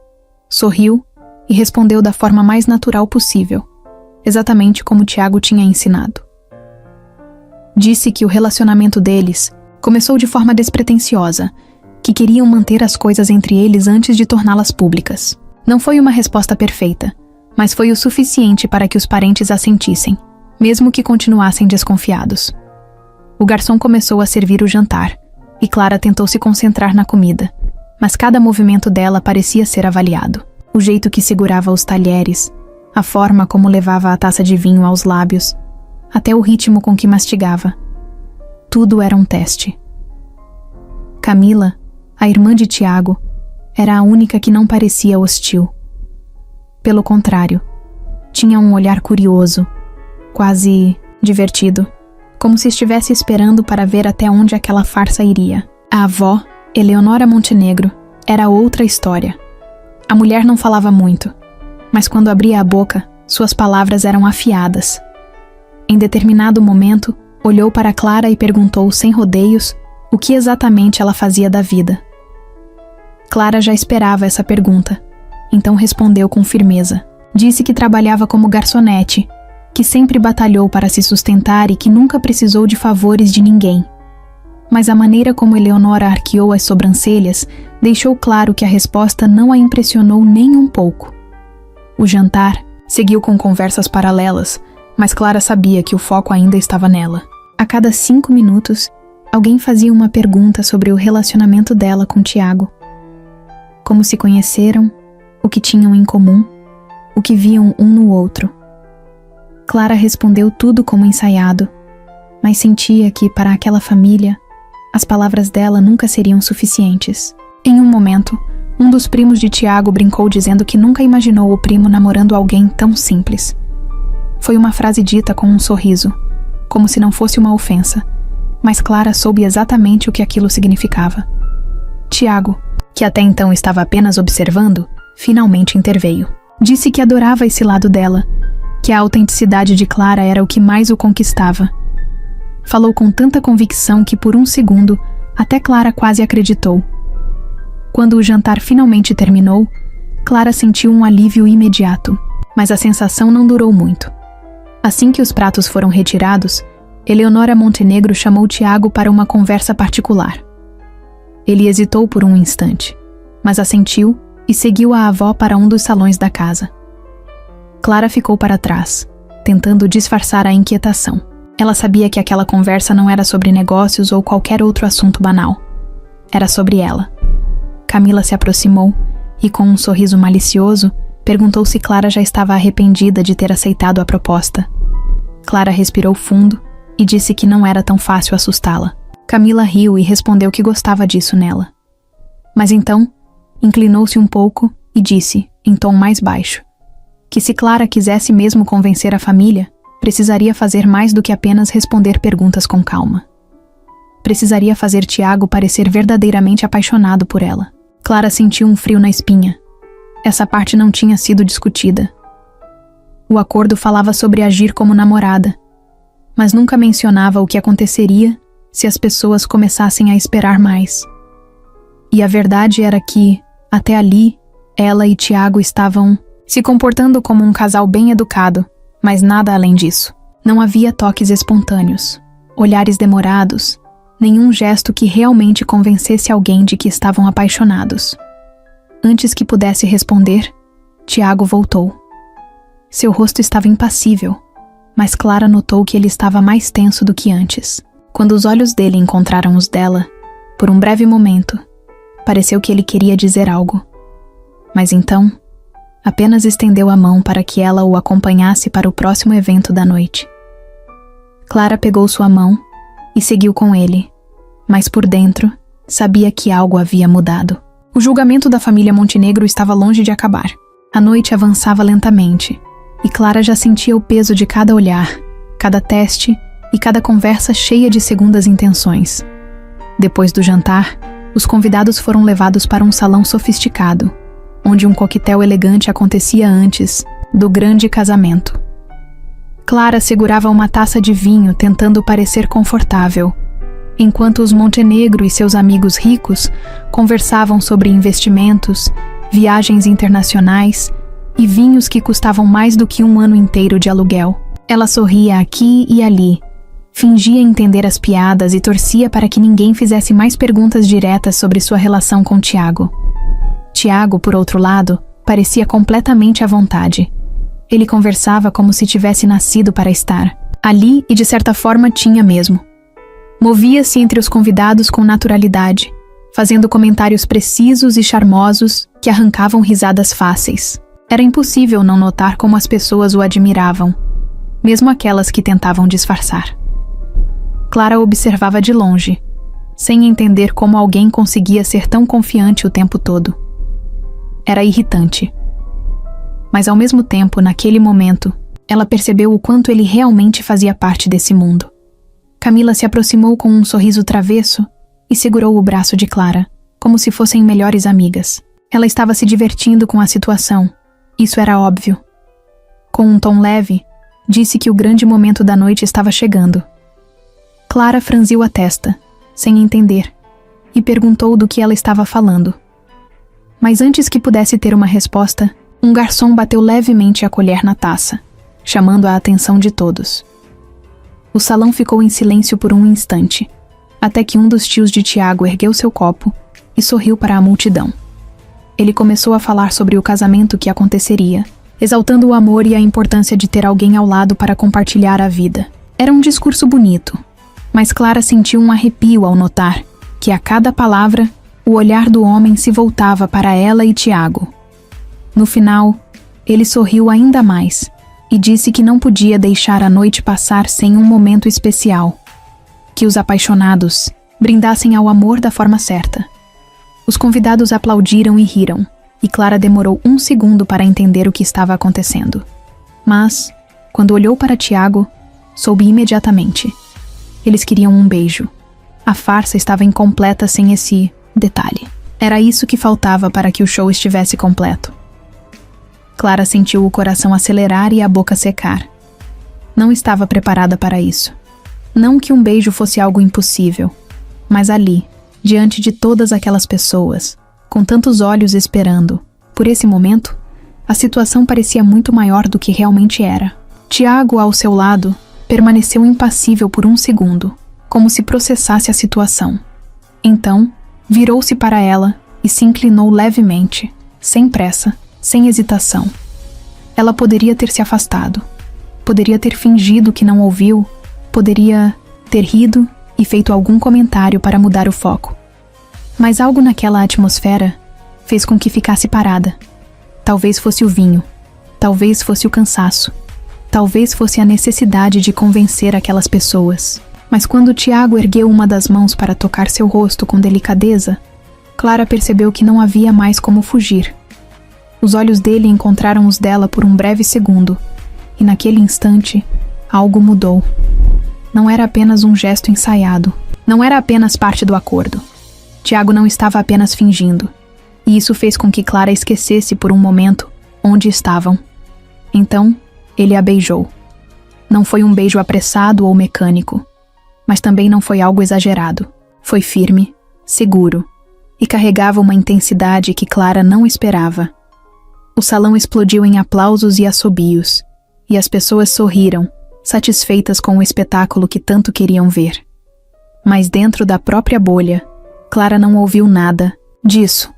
sorriu e respondeu da forma mais natural possível, exatamente como Tiago tinha ensinado. Disse que o relacionamento deles começou de forma despretensiosa, que queriam manter as coisas entre eles antes de torná-las públicas. Não foi uma resposta perfeita, mas foi o suficiente para que os parentes assentissem, mesmo que continuassem desconfiados. O garçom começou a servir o jantar, e Clara tentou se concentrar na comida, mas cada movimento dela parecia ser avaliado. O jeito que segurava os talheres, a forma como levava a taça de vinho aos lábios, até o ritmo com que mastigava. Tudo era um teste. Camila, a irmã de Tiago, era a única que não parecia hostil. Pelo contrário, tinha um olhar curioso, quase divertido, como se estivesse esperando para ver até onde aquela farsa iria. A avó, Eleonora Montenegro, era outra história. A mulher não falava muito, mas quando abria a boca, suas palavras eram afiadas. Em determinado momento, olhou para Clara e perguntou sem rodeios o que exatamente ela fazia da vida. Clara já esperava essa pergunta, então respondeu com firmeza. Disse que trabalhava como garçonete, que sempre batalhou para se sustentar e que nunca precisou de favores de ninguém. Mas a maneira como Eleonora arqueou as sobrancelhas deixou claro que a resposta não a impressionou nem um pouco. O jantar seguiu com conversas paralelas, mas Clara sabia que o foco ainda estava nela. A cada 5 minutos, alguém fazia uma pergunta sobre o relacionamento dela com Tiago. Como se conheceram, o que tinham em comum, o que viam um no outro. Clara respondeu tudo como ensaiado, mas sentia que, para aquela família, as palavras dela nunca seriam suficientes. Em um momento, um dos primos de Tiago brincou dizendo que nunca imaginou o primo namorando alguém tão simples. Foi uma frase dita com um sorriso, como se não fosse uma ofensa, mas Clara soube exatamente o que aquilo significava. Tiago, que até então estava apenas observando, finalmente interveio. Disse que adorava esse lado dela, que a autenticidade de Clara era o que mais o conquistava. Falou com tanta convicção que por um segundo até Clara quase acreditou. Quando o jantar finalmente terminou, Clara sentiu um alívio imediato, mas a sensação não durou muito. Assim que os pratos foram retirados, Eleonora Montenegro chamou Tiago para uma conversa particular. Ele hesitou por um instante, mas assentiu e seguiu a avó para um dos salões da casa. Clara ficou para trás, tentando disfarçar a inquietação. Ela sabia que aquela conversa não era sobre negócios ou qualquer outro assunto banal. Era sobre ela. Camila se aproximou e, com um sorriso malicioso, perguntou se Clara já estava arrependida de ter aceitado a proposta. Clara respirou fundo e disse que não era tão fácil assustá-la. Camila riu e respondeu que gostava disso nela. Mas então, inclinou-se um pouco e disse, em tom mais baixo, que se Clara quisesse mesmo convencer a família, precisaria fazer mais do que apenas responder perguntas com calma. Precisaria fazer Tiago parecer verdadeiramente apaixonado por ela. Clara sentiu um frio na espinha. Essa parte não tinha sido discutida. O acordo falava sobre agir como namorada, mas nunca mencionava o que aconteceria se as pessoas começassem a esperar mais. E a verdade era que, até ali, ela e Tiago estavam se comportando como um casal bem educado, mas nada além disso. Não havia toques espontâneos, olhares demorados, nenhum gesto que realmente convencesse alguém de que estavam apaixonados. Antes que pudesse responder, Tiago voltou. Seu rosto estava impassível, mas Clara notou que ele estava mais tenso do que antes. Quando os olhos dele encontraram os dela, por um breve momento, pareceu que ele queria dizer algo. Mas então, apenas estendeu a mão para que ela o acompanhasse para o próximo evento da noite. Clara pegou sua mão e seguiu com ele, mas por dentro, sabia que algo havia mudado. O julgamento da família Montenegro estava longe de acabar. A noite avançava lentamente, e Clara já sentia o peso de cada olhar, cada teste e cada conversa cheia de segundas intenções. Depois do jantar, os convidados foram levados para um salão sofisticado, onde um coquetel elegante acontecia antes do grande casamento. Clara segurava uma taça de vinho tentando parecer confortável, enquanto os Montenegro e seus amigos ricos conversavam sobre investimentos, viagens internacionais e vinhos que custavam mais do que um ano inteiro de aluguel. Ela sorria aqui e ali, fingia entender as piadas e torcia para que ninguém fizesse mais perguntas diretas sobre sua relação com Tiago. Tiago, por outro lado, parecia completamente à vontade. Ele conversava como se tivesse nascido para estar ali e, de certa forma, tinha mesmo. Movia-se entre os convidados com naturalidade, fazendo comentários precisos e charmosos que arrancavam risadas fáceis. Era impossível não notar como as pessoas o admiravam, mesmo aquelas que tentavam disfarçar. Clara observava de longe, sem entender como alguém conseguia ser tão confiante o tempo todo. Era irritante. Mas ao mesmo tempo, naquele momento, ela percebeu o quanto ele realmente fazia parte desse mundo. Camila se aproximou com um sorriso travesso e segurou o braço de Clara, como se fossem melhores amigas. Ela estava se divertindo com a situação. Isso era óbvio. Com um tom leve, disse que o grande momento da noite estava chegando. Clara franziu a testa, sem entender, e perguntou do que ela estava falando. Mas antes que pudesse ter uma resposta, um garçom bateu levemente a colher na taça, chamando a atenção de todos. O salão ficou em silêncio por um instante, até que um dos tios de Tiago ergueu seu copo e sorriu para a multidão. Ele começou a falar sobre o casamento que aconteceria, exaltando o amor e a importância de ter alguém ao lado para compartilhar a vida. Era um discurso bonito, mas Clara sentiu um arrepio ao notar que a cada palavra, o olhar do homem se voltava para ela e Tiago. No final, ele sorriu ainda mais e disse que não podia deixar a noite passar sem um momento especial, que os apaixonados brindassem ao amor da forma certa. Os convidados aplaudiram e riram, e Clara demorou um segundo para entender o que estava acontecendo. Mas, quando olhou para Tiago, soube imediatamente. Eles queriam um beijo. A farsa estava incompleta sem esse detalhe. Era isso que faltava para que o show estivesse completo. Clara sentiu o coração acelerar e a boca secar. Não estava preparada para isso. Não que um beijo fosse algo impossível, mas ali, diante de todas aquelas pessoas, com tantos olhos esperando, por esse momento, a situação parecia muito maior do que realmente era. Tiago, ao seu lado, permaneceu impassível por um segundo, como se processasse a situação. Então, virou-se para ela e se inclinou levemente, sem pressa, sem hesitação. Ela poderia ter se afastado, poderia ter fingido que não ouviu, poderia ter rido e feito algum comentário para mudar o foco. Mas algo naquela atmosfera fez com que ficasse parada. Talvez fosse o vinho, talvez fosse o cansaço, talvez fosse a necessidade de convencer aquelas pessoas. Mas quando Tiago ergueu uma das mãos para tocar seu rosto com delicadeza, Clara percebeu que não havia mais como fugir. Os olhos dele encontraram os dela por um breve segundo, e naquele instante, algo mudou. Não era apenas um gesto ensaiado, não era apenas parte do acordo. Tiago não estava apenas fingindo, e isso fez com que Clara esquecesse por um momento onde estavam. Então, ele a beijou. Não foi um beijo apressado ou mecânico, mas também não foi algo exagerado. Foi firme, seguro, e carregava uma intensidade que Clara não esperava. O salão explodiu em aplausos e assobios, e as pessoas sorriram, satisfeitas com o espetáculo que tanto queriam ver. Mas dentro da própria bolha, Clara não ouviu nada disso.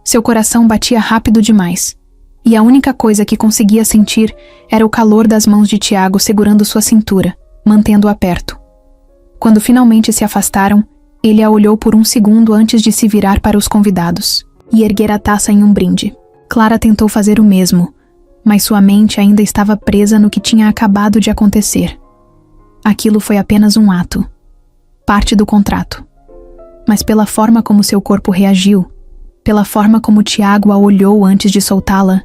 Seu coração batia rápido demais, e a única coisa que conseguia sentir era o calor das mãos de Tiago segurando sua cintura, mantendo-a perto. Quando finalmente se afastaram, ele a olhou por um segundo antes de se virar para os convidados e erguer a taça em um brinde. Clara tentou fazer o mesmo, mas sua mente ainda estava presa no que tinha acabado de acontecer. Aquilo foi apenas um ato, parte do contrato. Mas pela forma como seu corpo reagiu, pela forma como Tiago a olhou antes de soltá-la,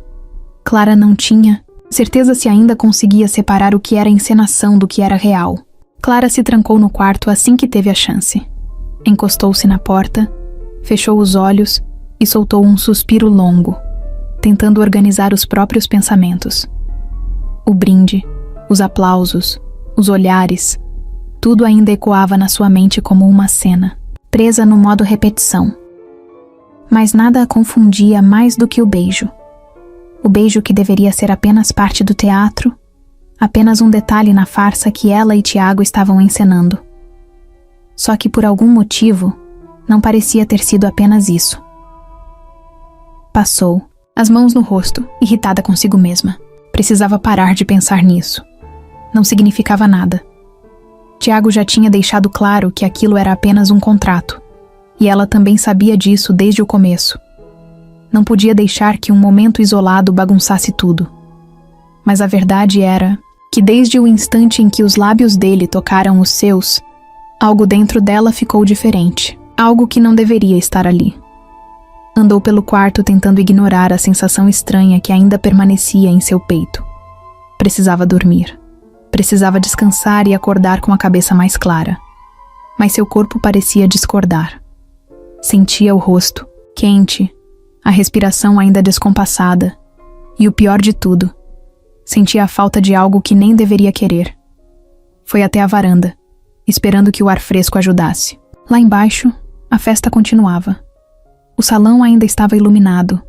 Clara não tinha certeza se ainda conseguia separar o que era encenação do que era real. Clara se trancou no quarto assim que teve a chance. Encostou-se na porta, fechou os olhos e soltou um suspiro longo, tentando organizar os próprios pensamentos. O brinde, os aplausos, os olhares, tudo ainda ecoava na sua mente como uma cena, presa no modo repetição. Mas nada a confundia mais do que o beijo. O beijo que deveria ser apenas parte do teatro, apenas um detalhe na farsa que ela e Tiago estavam encenando. Só que por algum motivo, não parecia ter sido apenas isso. Passou, as mãos no rosto, irritada consigo mesma. Precisava parar de pensar nisso. Não significava nada. Tiago já tinha deixado claro que aquilo era apenas um contrato. e ela também sabia disso desde o começo. Não podia deixar que um momento isolado bagunçasse tudo. Mas a verdade era que desde o instante em que os lábios dele tocaram os seus, algo dentro dela ficou diferente, algo que não deveria estar ali. Andou pelo quarto tentando ignorar a sensação estranha que ainda permanecia em seu peito. Precisava dormir. Precisava descansar e acordar com a cabeça mais clara. Mas seu corpo parecia discordar. Sentia o rosto, quente, a respiração ainda descompassada, e o pior de tudo, sentia a falta de algo que nem deveria querer. Foi até a varanda, esperando que o ar fresco ajudasse. Lá embaixo, a festa continuava. O salão ainda estava iluminado.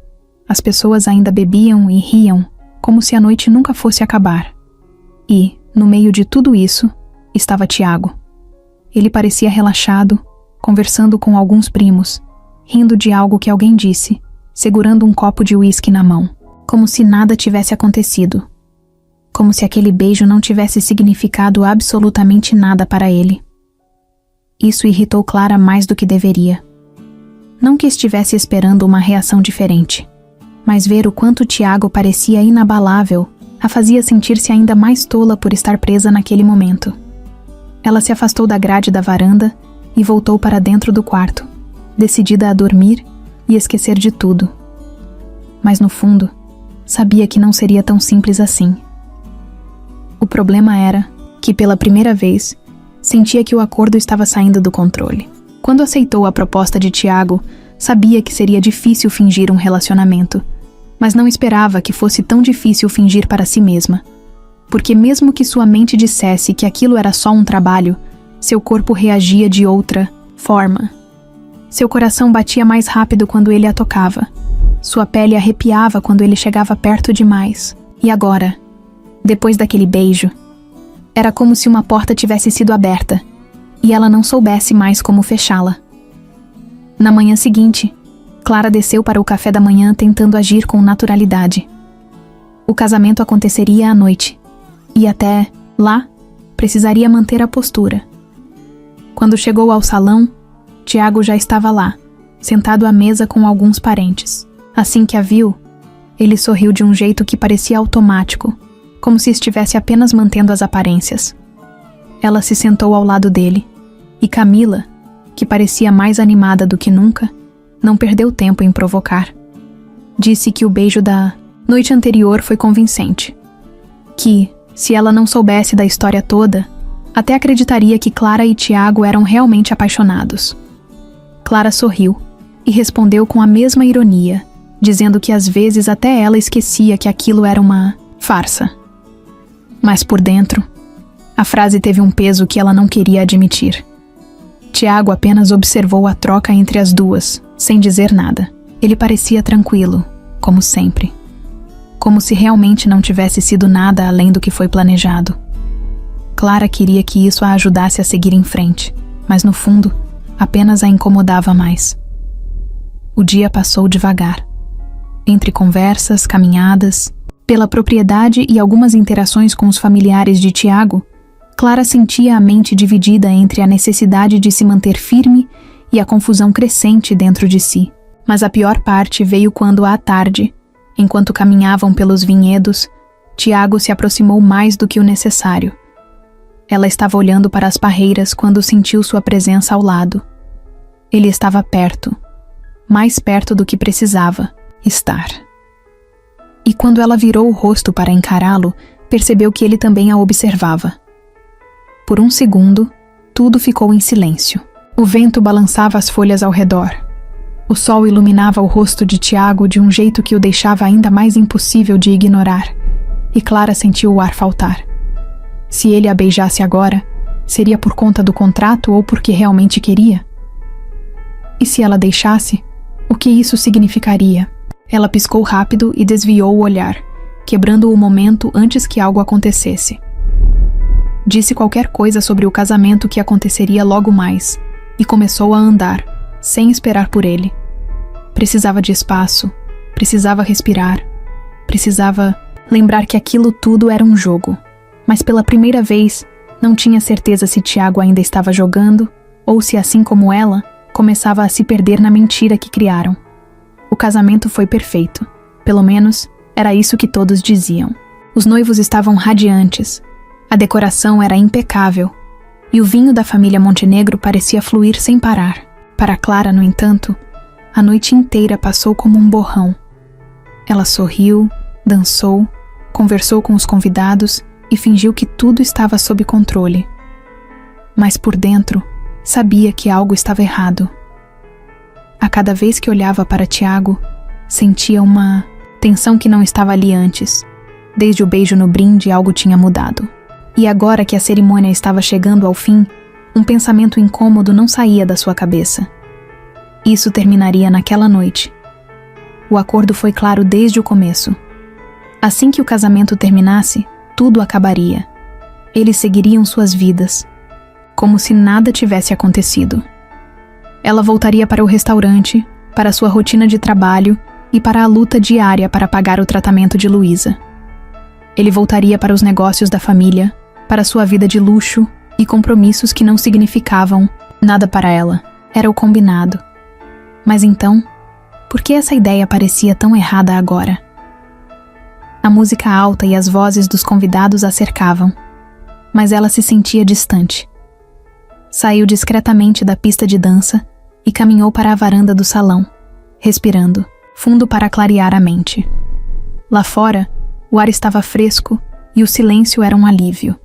As pessoas ainda bebiam e riam, como se a noite nunca fosse acabar. E, no meio de tudo isso, estava Tiago. Ele parecia relaxado, conversando com alguns primos, rindo de algo que alguém disse, segurando um copo de uísque na mão, como se nada tivesse acontecido. Como se aquele beijo não tivesse significado absolutamente nada para ele. Isso irritou Clara mais do que deveria. Não que estivesse esperando uma reação diferente, mas ver o quanto Tiago parecia inabalável a fazia sentir-se ainda mais tola por estar presa naquele momento. Ela se afastou da grade da varanda e voltou para dentro do quarto, decidida a dormir e esquecer de tudo. Mas no fundo, sabia que não seria tão simples assim. O problema era que, pela primeira vez, sentia que o acordo estava saindo do controle. Quando aceitou a proposta de Tiago, sabia que seria difícil fingir um relacionamento, mas não esperava que fosse tão difícil fingir para si mesma. Porque mesmo que sua mente dissesse que aquilo era só um trabalho, seu corpo reagia de outra forma. Seu coração batia mais rápido quando ele a tocava. Sua pele arrepiava quando ele chegava perto demais. E agora, depois daquele beijo, era como se uma porta tivesse sido aberta e ela não soubesse mais como fechá-la. Na manhã seguinte, Clara desceu para o café da manhã tentando agir com naturalidade. O casamento aconteceria à noite, e até lá, precisaria manter a postura. Quando chegou ao salão, Tiago já estava lá, sentado à mesa com alguns parentes. Assim que a viu, ele sorriu de um jeito que parecia automático, como se estivesse apenas mantendo as aparências. Ela se sentou ao lado dele, e Camila, que parecia mais animada do que nunca, não perdeu tempo em provocar. Disse que o beijo da noite anterior foi convincente. Que, se ela não soubesse da história toda, até acreditaria que Clara e Tiago eram realmente apaixonados. Clara sorriu e respondeu com a mesma ironia, dizendo que às vezes até ela esquecia que aquilo era uma farsa. Mas por dentro, a frase teve um peso que ela não queria admitir. Tiago apenas observou a troca entre as duas, sem dizer nada. Ele parecia tranquilo, como sempre. Como se realmente não tivesse sido nada além do que foi planejado. Clara queria que isso a ajudasse a seguir em frente, mas no fundo, apenas a incomodava mais. O dia passou devagar. Entre conversas, caminhadas, pela propriedade e algumas interações com os familiares de Tiago, Clara sentia a mente dividida entre a necessidade de se manter firme e a confusão crescente dentro de si. Mas a pior parte veio quando, à tarde, enquanto caminhavam pelos vinhedos, Tiago se aproximou mais do que o necessário. Ela estava olhando para as parreiras quando sentiu sua presença ao lado. Ele estava perto, mais perto do que precisava estar. E quando ela virou o rosto para encará-lo, percebeu que ele também a observava. Por um segundo, tudo ficou em silêncio. O vento balançava as folhas ao redor. O sol iluminava o rosto de Tiago de um jeito que o deixava ainda mais impossível de ignorar, e Clara sentiu o ar faltar. Se ele a beijasse agora, seria por conta do contrato ou porque realmente queria? E se ela deixasse, o que isso significaria? Ela piscou rápido e desviou o olhar, quebrando o momento antes que algo acontecesse. Disse qualquer coisa sobre o casamento que aconteceria logo mais, e começou a andar, sem esperar por ele. Precisava de espaço, precisava respirar, precisava lembrar que aquilo tudo era um jogo. Mas pela primeira vez, não tinha certeza se Tiago ainda estava jogando, ou se, assim como ela, começava a se perder na mentira que criaram. O casamento foi perfeito. Pelo menos, era isso que todos diziam. Os noivos estavam radiantes. A decoração era impecável. E o vinho da família Montenegro parecia fluir sem parar. Para Clara, no entanto, a noite inteira passou como um borrão. Ela sorriu, dançou, conversou com os convidados e fingiu que tudo estava sob controle. Mas por dentro, sabia que algo estava errado. A cada vez que olhava para Tiago, sentia uma tensão que não estava ali antes. Desde o beijo no brinde, algo tinha mudado. E agora que a cerimônia estava chegando ao fim, um pensamento incômodo não saía da sua cabeça. Isso terminaria naquela noite. O acordo foi claro desde o começo. Assim que o casamento terminasse, tudo acabaria. Eles seguiriam suas vidas, como se nada tivesse acontecido. Ela voltaria para o restaurante, para sua rotina de trabalho e para a luta diária para pagar o tratamento de Luísa. Ele voltaria para os negócios da família, para sua vida de luxo e compromissos que não significavam nada para ela. Era o combinado. Mas então, por que essa ideia parecia tão errada agora? A música alta e as vozes dos convidados a cercavam, mas ela se sentia distante. Saiu discretamente da pista de dança e caminhou para a varanda do salão, respirando fundo para clarear a mente. Lá fora, o ar estava fresco e o silêncio era um alívio,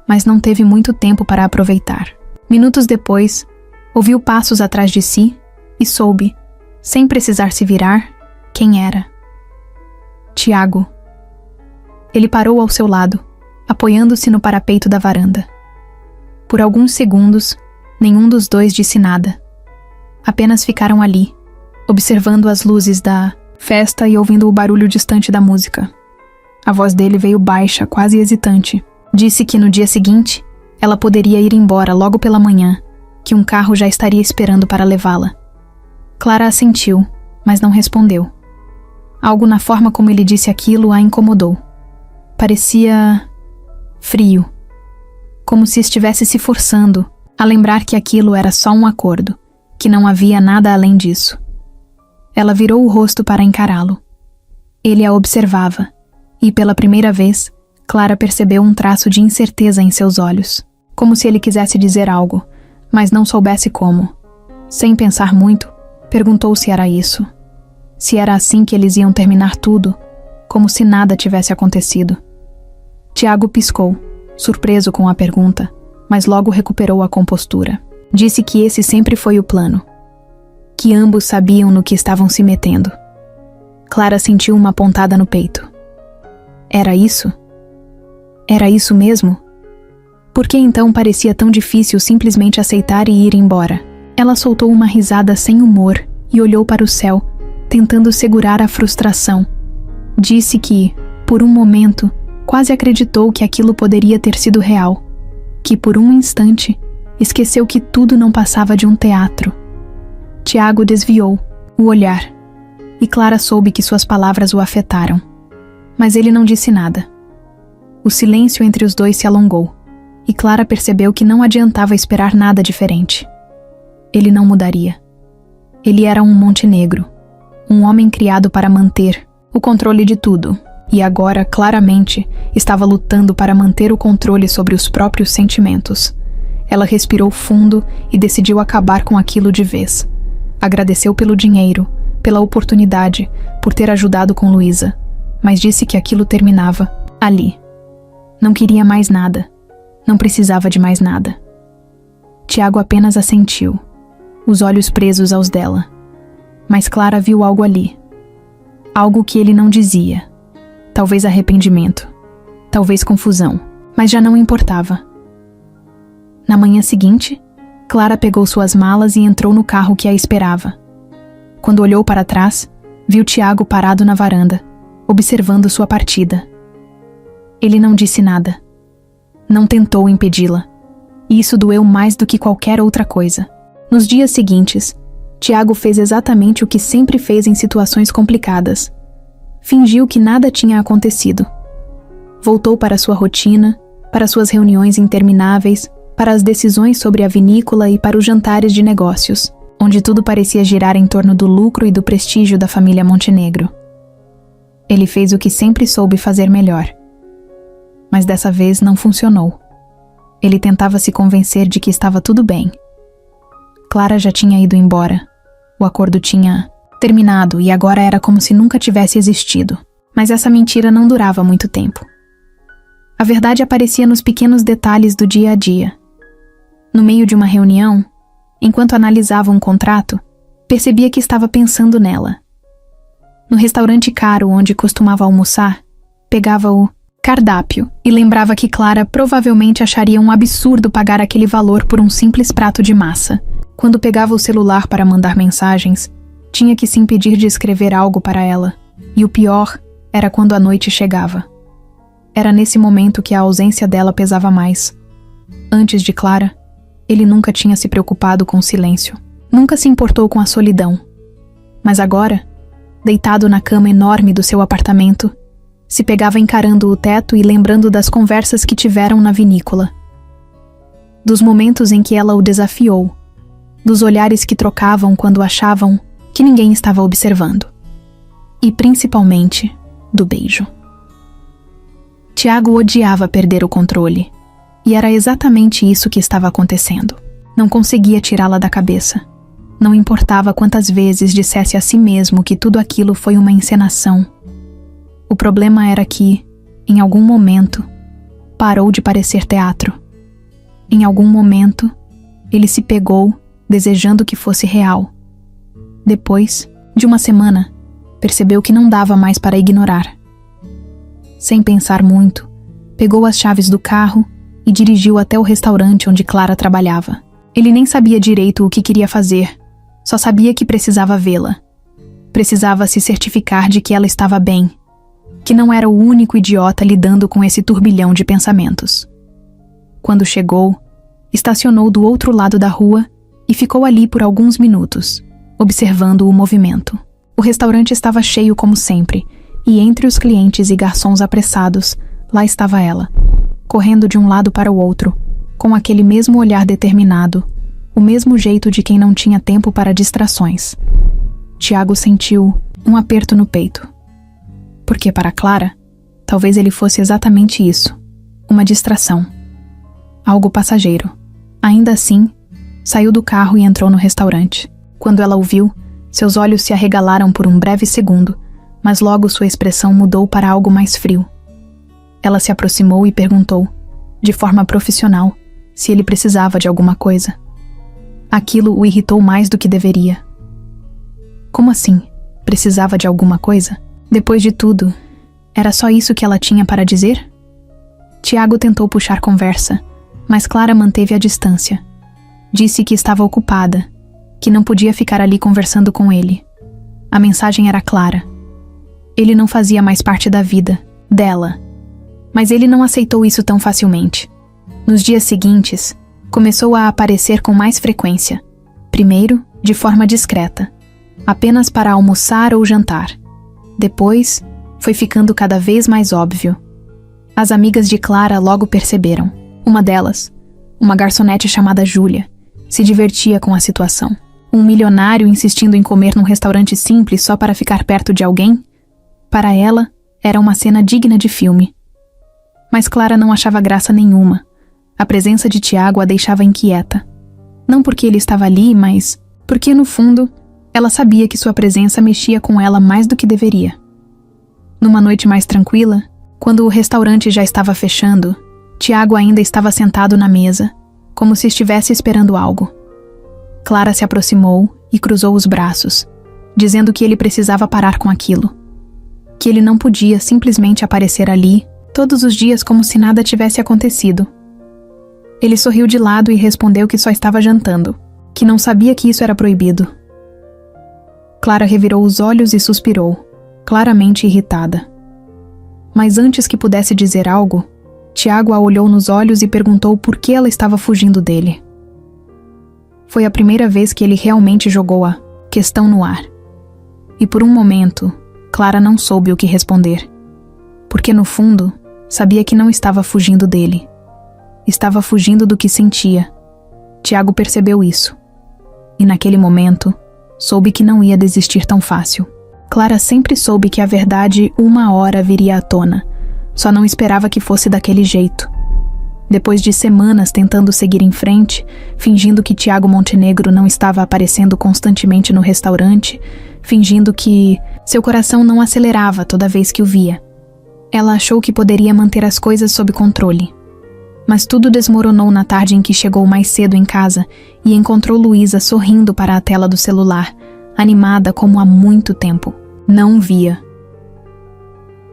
mas não teve muito tempo para aproveitar. Minutos depois, ouviu passos atrás de si e soube, sem precisar se virar, quem era. Tiago. Ele parou ao seu lado, apoiando-se no parapeito da varanda. Por alguns segundos, nenhum dos dois disse nada. Apenas ficaram ali, observando as luzes da festa e ouvindo o barulho distante da música. A voz dele veio baixa, quase hesitante. Disse que no dia seguinte, ela poderia ir embora logo pela manhã, que um carro já estaria esperando para levá-la. Clara assentiu, mas não respondeu. Algo na forma como ele disse aquilo a incomodou. Parecia frio, como se estivesse se forçando a lembrar que aquilo era só um acordo, que não havia nada além disso. Ela virou o rosto para encará-lo. Ele a observava, e pela primeira vez, Clara percebeu um traço de incerteza em seus olhos, como se ele quisesse dizer algo, mas não soubesse como. Sem pensar muito, perguntou se era isso. Se era assim que eles iam terminar tudo, como se nada tivesse acontecido. Tiago piscou, surpreso com a pergunta, mas logo recuperou a compostura. Disse que esse sempre foi o plano, que ambos sabiam no que estavam se metendo. Clara sentiu uma pontada no peito. Era isso? Era isso mesmo? Por que então parecia tão difícil simplesmente aceitar e ir embora? Ela soltou uma risada sem humor e olhou para o céu, tentando segurar a frustração. Disse que, por um momento, quase acreditou que aquilo poderia ter sido real, que por um instante esqueceu que tudo não passava de um teatro. Tiago desviou o olhar, e Clara soube que suas palavras o afetaram. Mas ele não disse nada. O silêncio entre os dois se alongou, e Clara percebeu que não adiantava esperar nada diferente. Ele não mudaria. Ele era um Montenegro, um homem criado para manter o controle de tudo, e agora, claramente, estava lutando para manter o controle sobre os próprios sentimentos. Ela respirou fundo e decidiu acabar com aquilo de vez. Agradeceu pelo dinheiro, pela oportunidade, por ter ajudado com Luísa, mas disse que aquilo terminava ali. Não queria mais nada. Não precisava de mais nada. Tiago apenas assentiu, os olhos presos aos dela. Mas Clara viu algo ali. Algo que ele não dizia. Talvez arrependimento. Talvez confusão. Mas já não importava. Na manhã seguinte, Clara pegou suas malas e entrou no carro que a esperava. Quando olhou para trás, viu Tiago parado na varanda, observando sua partida. Ele não disse nada. Não tentou impedi-la. E isso doeu mais do que qualquer outra coisa. Nos dias seguintes, Tiago fez exatamente o que sempre fez em situações complicadas. Fingiu que nada tinha acontecido. Voltou para sua rotina, para suas reuniões intermináveis, para as decisões sobre a vinícola e para os jantares de negócios. onde tudo parecia girar em torno do lucro e do prestígio da família Montenegro. Ele fez o que sempre soube fazer melhor. Mas dessa vez não funcionou. Ele tentava se convencer de que estava tudo bem. Clara já tinha ido embora. O acordo tinha terminado e agora era como se nunca tivesse existido. Mas essa mentira não durava muito tempo. A verdade aparecia nos pequenos detalhes do dia a dia. No meio de uma reunião, enquanto analisava um contrato, percebia que estava pensando nela. No restaurante caro onde costumava almoçar, pegava o cardápio e lembrava que Clara provavelmente acharia um absurdo pagar aquele valor por um simples prato de massa. Quando pegava o celular para mandar mensagens, tinha que se impedir de escrever algo para ela. E o pior era quando a noite chegava. Era nesse momento que a ausência dela pesava mais. Antes de Clara, ele nunca tinha se preocupado com o silêncio. Nunca se importou com a solidão. Mas agora, deitado na cama enorme do seu apartamento, se pegava encarando o teto e lembrando das conversas que tiveram na vinícola. Dos momentos em que ela o desafiou. Dos olhares que trocavam quando achavam que ninguém estava observando. E principalmente, do beijo. Tiago odiava perder o controle. E era exatamente isso que estava acontecendo. Não conseguia tirá-la da cabeça. Não importava quantas vezes dissesse a si mesmo que tudo aquilo foi uma encenação. O problema era que, em algum momento, parou de parecer teatro. Em algum momento, ele se pegou, desejando que fosse real. Depois, de uma semana, percebeu que não dava mais para ignorar. Sem pensar muito, pegou as chaves do carro e dirigiu até o restaurante onde Clara trabalhava. Ele nem sabia direito o que queria fazer, só sabia que precisava vê-la. Precisava se certificar de que ela estava bem, que não era o único idiota lidando com esse turbilhão de pensamentos. Quando chegou, estacionou do outro lado da rua e ficou ali por alguns minutos, observando o movimento. O restaurante estava cheio como sempre, e entre os clientes e garçons apressados, lá estava ela, correndo de um lado para o outro, com aquele mesmo olhar determinado, o mesmo jeito de quem não tinha tempo para distrações. Tiago sentiu um aperto no peito. Porque para Clara, talvez ele fosse exatamente isso, uma distração. Algo passageiro. Ainda assim, saiu do carro e entrou no restaurante. Quando ela o viu, seus olhos se arregalaram por um breve segundo, mas logo sua expressão mudou para algo mais frio. Ela se aproximou e perguntou, de forma profissional, se ele precisava de alguma coisa. Aquilo o irritou mais do que deveria. Como assim? Precisava de alguma coisa? Depois de tudo, era só isso que ela tinha para dizer? Tiago tentou puxar conversa, mas Clara manteve a distância. Disse que estava ocupada, que não podia ficar ali conversando com ele. A mensagem era clara. Ele não fazia mais parte da vida dela. Mas ele não aceitou isso tão facilmente. Nos dias seguintes, começou a aparecer com mais frequência. Primeiro, de forma discreta, apenas para almoçar ou jantar. Depois, foi ficando cada vez mais óbvio. As amigas de Clara logo perceberam. Uma delas, uma garçonete chamada Júlia, se divertia com a situação. Um milionário insistindo em comer num restaurante simples só para ficar perto de alguém? Para ela, era uma cena digna de filme. Mas Clara não achava graça nenhuma. A presença de Tiago a deixava inquieta. Não porque ele estava ali, mas porque, no fundo, ela sabia que sua presença mexia com ela mais do que deveria. Numa noite mais tranquila, quando o restaurante já estava fechando, Tiago ainda estava sentado na mesa, como se estivesse esperando algo. Clara se aproximou e cruzou os braços, dizendo que ele precisava parar com aquilo. Que ele não podia simplesmente aparecer ali, todos os dias como se nada tivesse acontecido. Ele sorriu de lado e respondeu que só estava jantando, que não sabia que isso era proibido. Clara revirou os olhos e suspirou, claramente irritada. Mas antes que pudesse dizer algo, Tiago a olhou nos olhos e perguntou por que ela estava fugindo dele. Foi a primeira vez que ele realmente jogou a questão no ar. E por um momento, Clara não soube o que responder. Porque no fundo, sabia que não estava fugindo dele. Estava fugindo do que sentia. Tiago percebeu isso. e naquele momento, soube que não ia desistir tão fácil. Clara sempre soube que a verdade uma hora viria à tona, só não esperava que fosse daquele jeito. Depois de semanas tentando seguir em frente, fingindo que Tiago Montenegro não estava aparecendo constantemente no restaurante, fingindo que seu coração não acelerava toda vez que o via, ela achou que poderia manter as coisas sob controle. Mas tudo desmoronou na tarde em que chegou mais cedo em casa e encontrou Luísa sorrindo para a tela do celular, animada como há muito tempo. Não via.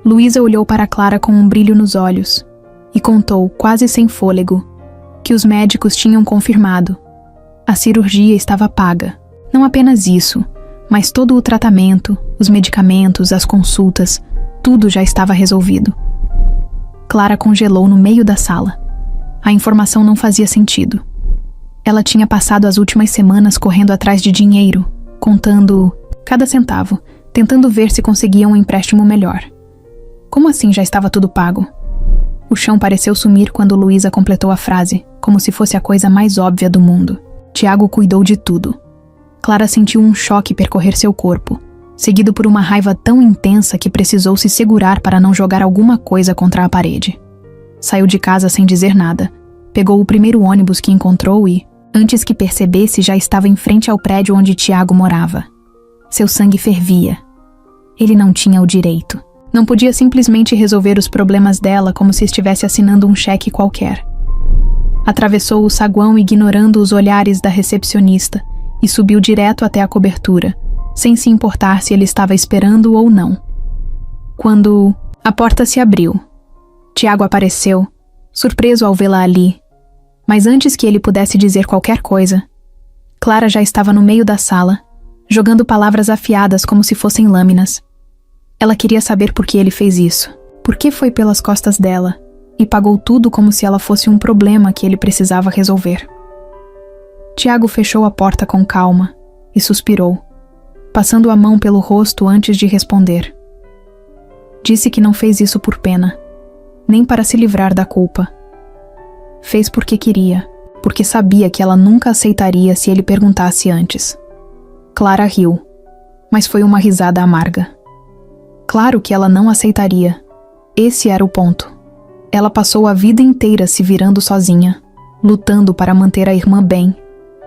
Luísa olhou para Clara com um brilho nos olhos e contou, quase sem fôlego, que os médicos tinham confirmado. A cirurgia estava paga. Não apenas isso, mas todo o tratamento, os medicamentos, as consultas, tudo já estava resolvido. Clara congelou no meio da sala. A informação não fazia sentido. Ela tinha passado as últimas semanas correndo atrás de dinheiro, contando cada centavo, tentando ver se conseguia um empréstimo melhor. Como assim já estava tudo pago? O chão pareceu sumir quando Luísa completou a frase, como se fosse a coisa mais óbvia do mundo. Tiago cuidou de tudo. Clara sentiu um choque percorrer seu corpo, seguido por uma raiva tão intensa que precisou se segurar para não jogar alguma coisa contra a parede. Saiu de casa sem dizer nada, pegou o primeiro ônibus que encontrou e, antes que percebesse, já estava em frente ao prédio onde Tiago morava. Seu sangue fervia. Ele não tinha o direito. Não podia simplesmente resolver os problemas dela como se estivesse assinando um cheque qualquer. Atravessou o saguão ignorando os olhares da recepcionista e subiu direto até a cobertura, sem se importar se ele estava esperando ou não. Quando a porta se abriu, Tiago apareceu, surpreso ao vê-la ali. Mas antes que ele pudesse dizer qualquer coisa, Clara já estava no meio da sala, jogando palavras afiadas como se fossem lâminas. Ela queria saber por que ele fez isso, por que foi pelas costas dela, e pagou tudo como se ela fosse um problema que ele precisava resolver. Tiago fechou a porta com calma e suspirou, passando a mão pelo rosto antes de responder. Disse que não fez isso por pena, nem para se livrar da culpa. Fez porque queria, porque sabia que ela nunca aceitaria se ele perguntasse antes. Clara riu, mas foi uma risada amarga. Claro que ela não aceitaria. Esse era o ponto. Ela passou a vida inteira se virando sozinha, lutando para manter a irmã bem,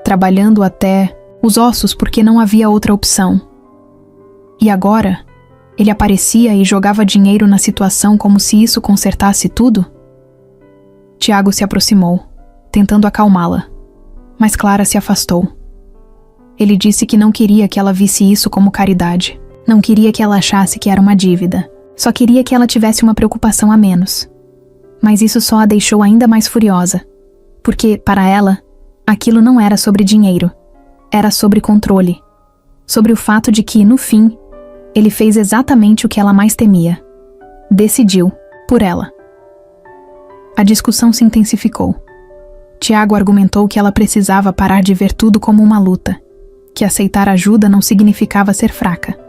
trabalhando até os ossos porque não havia outra opção. E agora, ele aparecia e jogava dinheiro na situação como se isso consertasse tudo? Tiago se aproximou, tentando acalmá-la, mas Clara se afastou. Ele disse que não queria que ela visse isso como caridade. Não queria que ela achasse que era uma dívida. Só queria que ela tivesse uma preocupação a menos. Mas isso só a deixou ainda mais furiosa. Porque, para ela, aquilo não era sobre dinheiro. Era sobre controle. Sobre o fato de que, no fim, ele fez exatamente o que ela mais temia. Decidiu, por ela. A discussão se intensificou. Tiago argumentou que ela precisava parar de ver tudo como uma luta. Que aceitar ajuda não significava ser fraca.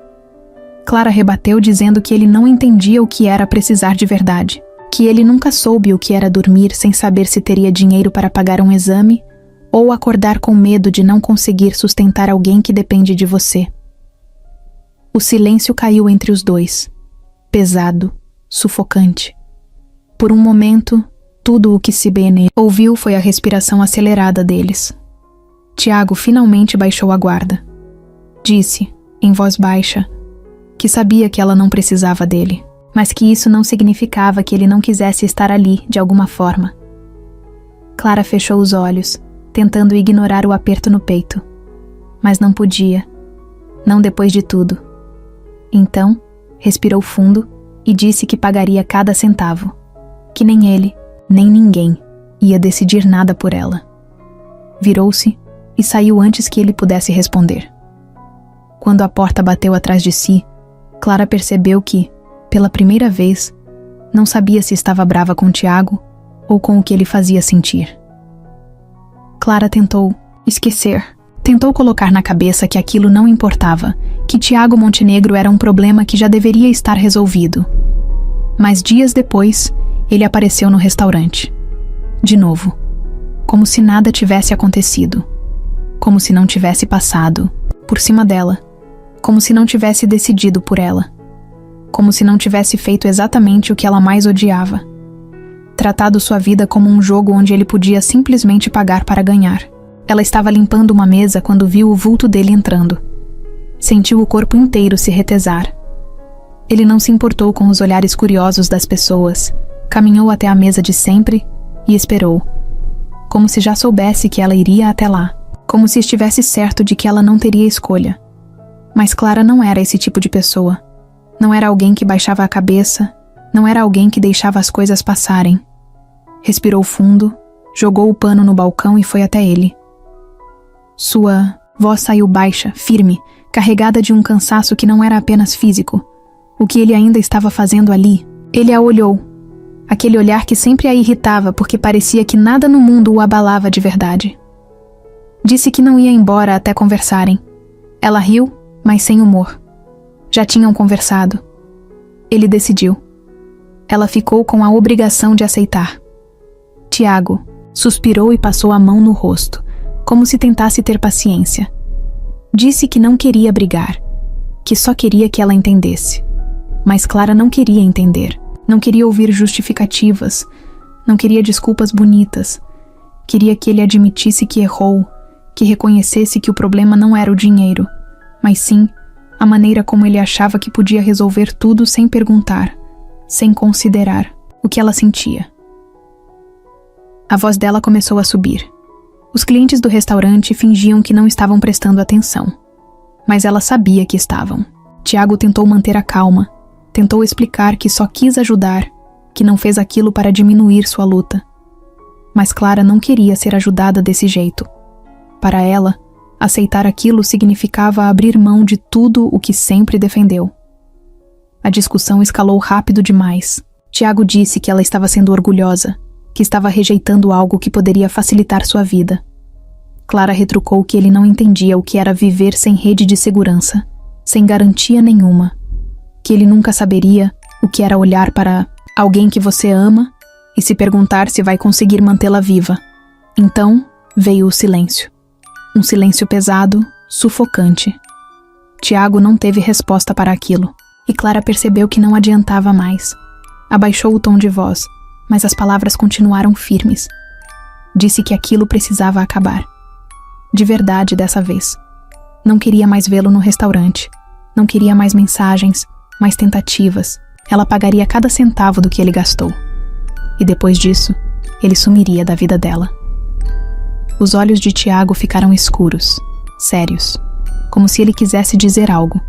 Clara rebateu dizendo que ele não entendia o que era precisar de verdade, que ele nunca soube o que era dormir sem saber se teria dinheiro para pagar um exame ou acordar com medo de não conseguir sustentar alguém que depende de você. O silêncio caiu entre os dois, pesado, sufocante. Por um momento, tudo o que Sibene ouviu foi a respiração acelerada deles. Tiago finalmente baixou a guarda. Disse, em voz baixa, que sabia que ela não precisava dele, mas que isso não significava que ele não quisesse estar ali, de alguma forma. Clara fechou os olhos, tentando ignorar o aperto no peito. Mas não podia. Não depois de tudo. Então, respirou fundo e disse que pagaria cada centavo. Que nem ele, nem ninguém, ia decidir nada por ela. Virou-se e saiu antes que ele pudesse responder. Quando a porta bateu atrás de si, Clara percebeu que, pela primeira vez, não sabia se estava brava com Tiago ou com o que ele fazia sentir. Clara tentou esquecer, tentou colocar na cabeça que aquilo não importava, que Tiago Montenegro era um problema que já deveria estar resolvido. Mas dias depois, ele apareceu no restaurante. De novo, como se nada tivesse acontecido. como se não tivesse passado por cima dela, como se não tivesse decidido por ela, como se não tivesse feito exatamente o que ela mais odiava, tratado sua vida como um jogo onde ele podia simplesmente pagar para ganhar. Ela estava limpando uma mesa quando viu o vulto dele entrando. Sentiu o corpo inteiro se retesar. Ele não se importou com os olhares curiosos das pessoas, caminhou até a mesa de sempre e esperou, como se já soubesse que ela iria até lá, como se estivesse certo de que ela não teria escolha. Mas Clara não era esse tipo de pessoa. Não era alguém que baixava a cabeça, não era alguém que deixava as coisas passarem. Respirou fundo, jogou o pano no balcão e foi até ele. Sua voz saiu baixa, firme, carregada de um cansaço que não era apenas físico. O que ele ainda estava fazendo ali? Ele a olhou. Aquele olhar que sempre a irritava porque parecia que nada no mundo o abalava de verdade. Disse que não ia embora até conversarem. Ela riu, mas sem humor. Já tinham conversado. Ele decidiu. Ela ficou com a obrigação de aceitar. Tiago suspirou e passou a mão no rosto, como se tentasse ter paciência. Disse que não queria brigar, que só queria que ela entendesse. Mas Clara não queria entender. Não queria ouvir justificativas. Não queria desculpas bonitas. Queria que ele admitisse que errou, que reconhecesse que o problema não era o dinheiro, mas sim a maneira como ele achava que podia resolver tudo sem perguntar, sem considerar o que ela sentia. A voz dela começou a subir. Os clientes do restaurante fingiam que não estavam prestando atenção, mas ela sabia que estavam. Tiago tentou manter a calma, tentou explicar que só quis ajudar, que não fez aquilo para diminuir sua luta. Mas Clara não queria ser ajudada desse jeito. Para ela, aceitar aquilo significava abrir mão de tudo o que sempre defendeu. A discussão escalou rápido demais. Tiago disse que ela estava sendo orgulhosa, que estava rejeitando algo que poderia facilitar sua vida. Clara retrucou que ele não entendia o que era viver sem rede de segurança, sem garantia nenhuma, que ele nunca saberia o que era olhar para alguém que você ama e se perguntar se vai conseguir mantê-la viva. Então veio o silêncio. Um silêncio pesado, sufocante. Tiago não teve resposta para aquilo, e Clara percebeu que não adiantava mais. Abaixou o tom de voz, mas as palavras continuaram firmes. Disse que aquilo precisava acabar. De verdade dessa vez. Não queria mais vê-lo no restaurante. Não queria mais mensagens, mais tentativas. Ela pagaria cada centavo do que ele gastou. E depois disso, ele sumiria da vida dela. Os olhos de Tiago ficaram escuros, sérios, como se ele quisesse dizer algo,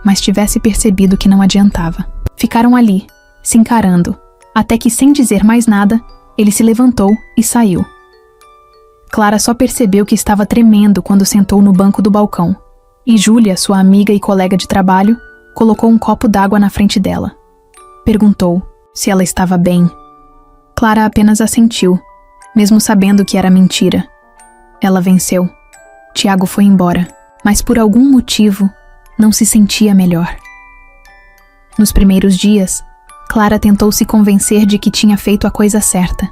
mas tivesse percebido que não adiantava. Ficaram ali, se encarando, até que, sem dizer mais nada, ele se levantou e saiu. Clara só percebeu que estava tremendo quando sentou no banco do balcão, e Júlia, sua amiga e colega de trabalho, colocou um copo d'água na frente dela. Perguntou se ela estava bem. Clara apenas assentiu, mesmo sabendo que era mentira. Ela venceu. Tiago foi embora, mas por algum motivo não se sentia melhor. Nos primeiros dias, Clara tentou se convencer de que tinha feito a coisa certa.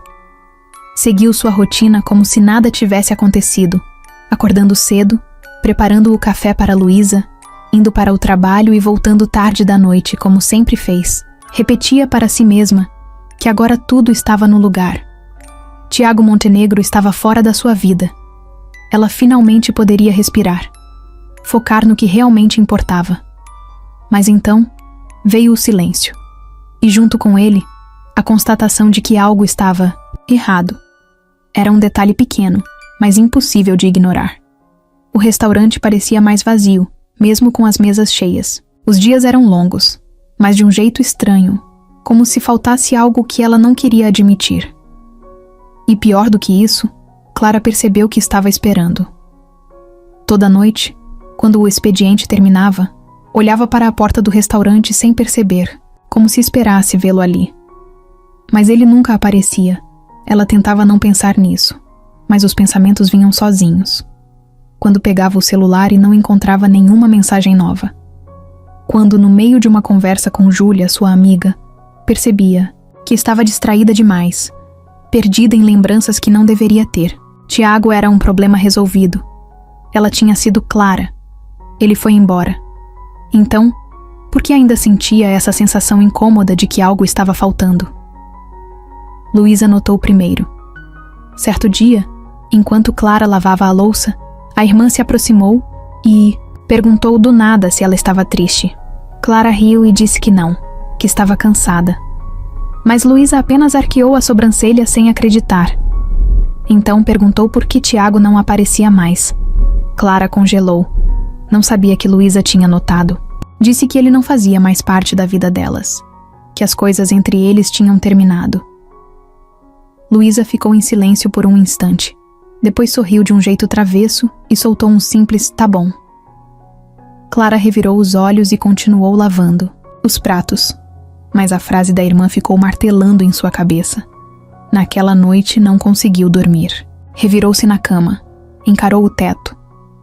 Seguiu sua rotina como se nada tivesse acontecido, acordando cedo, preparando o café para Luísa, indo para o trabalho e voltando tarde da noite, como sempre fez. Repetia para si mesma que agora tudo estava no lugar. Tiago Montenegro estava fora da sua vida. Ela finalmente poderia respirar, focar no que realmente importava. Mas então, veio o silêncio. E junto com ele, a constatação de que algo estava errado. Era um detalhe pequeno, mas impossível de ignorar. O restaurante parecia mais vazio, mesmo com as mesas cheias. Os dias eram longos, mas de um jeito estranho, como se faltasse algo que ela não queria admitir. E pior do que isso, Clara percebeu que estava esperando. Toda noite, quando o expediente terminava, olhava para a porta do restaurante sem perceber, como se esperasse vê-lo ali. Mas ele nunca aparecia. Ela tentava não pensar nisso, mas os pensamentos vinham sozinhos. Quando pegava o celular e não encontrava nenhuma mensagem nova. Quando, no meio de uma conversa com Júlia, sua amiga, percebia que estava distraída demais, perdida em lembranças que não deveria ter. Tiago era um problema resolvido. Ela tinha sido Clara. Ele foi embora. Então, por que ainda sentia essa sensação incômoda de que algo estava faltando? Luísa notou primeiro. Certo dia, enquanto Clara lavava a louça, a irmã se aproximou e perguntou do nada se ela estava triste. Clara riu e disse que não, que estava cansada. Mas Luísa apenas arqueou a sobrancelha sem acreditar. Então perguntou por que Tiago não aparecia mais. Clara congelou. Não sabia que Luísa tinha notado. Disse que ele não fazia mais parte da vida delas, que as coisas entre eles tinham terminado. Luísa ficou em silêncio por um instante. Depois sorriu de um jeito travesso e soltou um simples "tá bom". Clara revirou os olhos e continuou lavando os pratos. Mas a frase da irmã ficou martelando em sua cabeça. Naquela noite não conseguiu dormir. Revirou-se na cama, encarou o teto,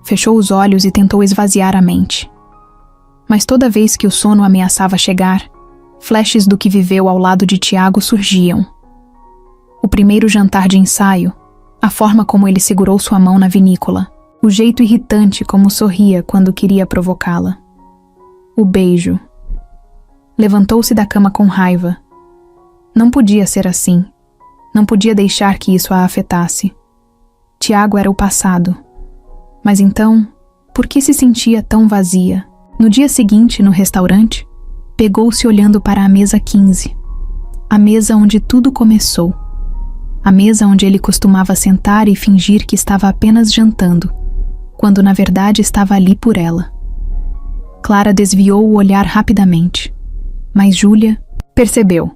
fechou os olhos e tentou esvaziar a mente. Mas toda vez que o sono ameaçava chegar, flashes do que viveu ao lado de Tiago surgiam. O primeiro jantar de ensaio, a forma como ele segurou sua mão na vinícola, o jeito irritante como sorria quando queria provocá-la. O beijo. Levantou-se da cama com raiva. Não podia ser assim. Não podia deixar que isso a afetasse. Tiago era o passado. Mas então, por que se sentia tão vazia? No dia seguinte, no restaurante, pegou-se olhando para a mesa 15. A mesa onde tudo começou. A mesa onde ele costumava sentar e fingir que estava apenas jantando, quando na verdade estava ali por ela. Clara desviou o olhar rapidamente, mas Júlia percebeu.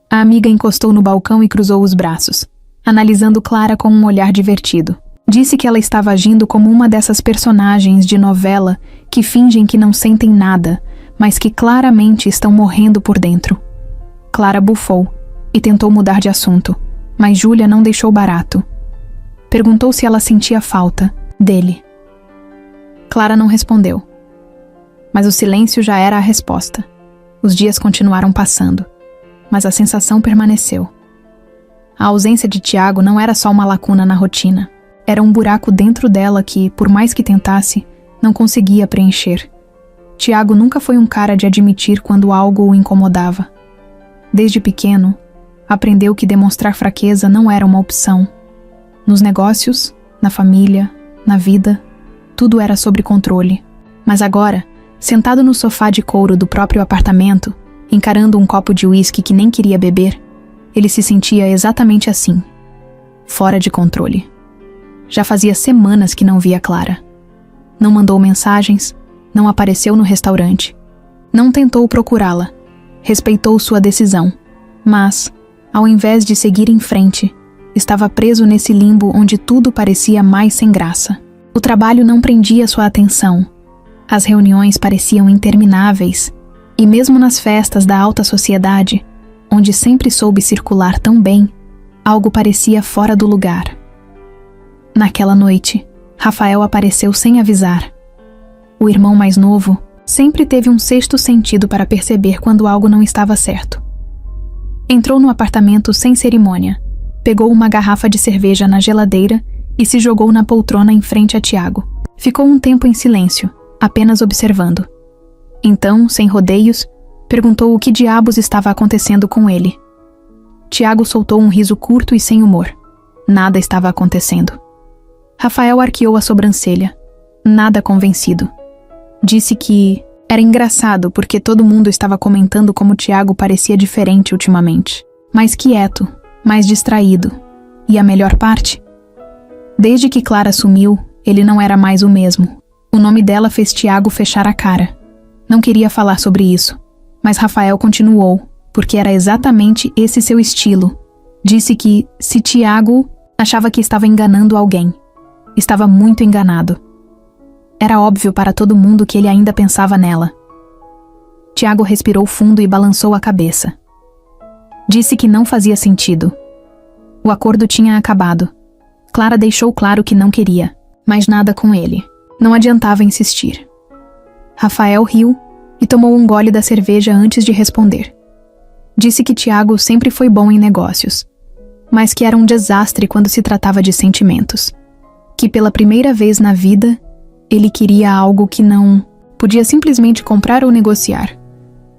A amiga encostou no balcão e cruzou os braços, analisando Clara com um olhar divertido. Disse que ela estava agindo como uma dessas personagens de novela que fingem que não sentem nada, mas que claramente estão morrendo por dentro. Clara bufou e tentou mudar de assunto, mas Júlia não deixou barato. Perguntou se ela sentia falta dele. Clara não respondeu. Mas o silêncio já era a resposta. Os dias continuaram passando, mas a sensação permaneceu. A ausência de Tiago não era só uma lacuna na rotina. Era um buraco dentro dela que, por mais que tentasse, não conseguia preencher. Tiago nunca foi um cara de admitir quando algo o incomodava. Desde pequeno, aprendeu que demonstrar fraqueza não era uma opção. Nos negócios, na família, na vida, tudo era sob controle. Mas agora, sentado no sofá de couro do próprio apartamento, encarando um copo de uísque que nem queria beber, ele se sentia exatamente assim, fora de controle. Já fazia semanas que não via Clara. Não mandou mensagens, não apareceu no restaurante. Não tentou procurá-la. Respeitou sua decisão. Mas, ao invés de seguir em frente, estava preso nesse limbo onde tudo parecia mais sem graça. O trabalho não prendia sua atenção. As reuniões pareciam intermináveis. E mesmo nas festas da alta sociedade, onde sempre soube circular tão bem, algo parecia fora do lugar. Naquela noite, Rafael apareceu sem avisar. O irmão mais novo sempre teve um sexto sentido para perceber quando algo não estava certo. Entrou no apartamento sem cerimônia, pegou uma garrafa de cerveja na geladeira e se jogou na poltrona em frente a Tiago. Ficou um tempo em silêncio, apenas observando. Então, sem rodeios, perguntou o que diabos estava acontecendo com ele. Tiago soltou um riso curto e sem humor. Nada estava acontecendo. Rafael arqueou a sobrancelha, nada convencido. Disse que era engraçado porque todo mundo estava comentando como Tiago parecia diferente ultimamente. Mais quieto, mais distraído. E a melhor parte? Desde que Clara sumiu, ele não era mais o mesmo. O nome dela fez Tiago fechar a cara. Não queria falar sobre isso, mas Rafael continuou, porque era exatamente esse seu estilo. Disse que, se Tiago achava que estava enganando alguém, estava muito enganado. Era óbvio para todo mundo que ele ainda pensava nela. Tiago respirou fundo e balançou a cabeça. Disse que não fazia sentido. O acordo tinha acabado. Clara deixou claro que não queria, mas nada com ele. Não adiantava insistir. Rafael riu e tomou um gole da cerveja antes de responder. Disse que Tiago sempre foi bom em negócios, mas que era um desastre quando se tratava de sentimentos. que pela primeira vez na vida, ele queria algo que não podia simplesmente comprar ou negociar.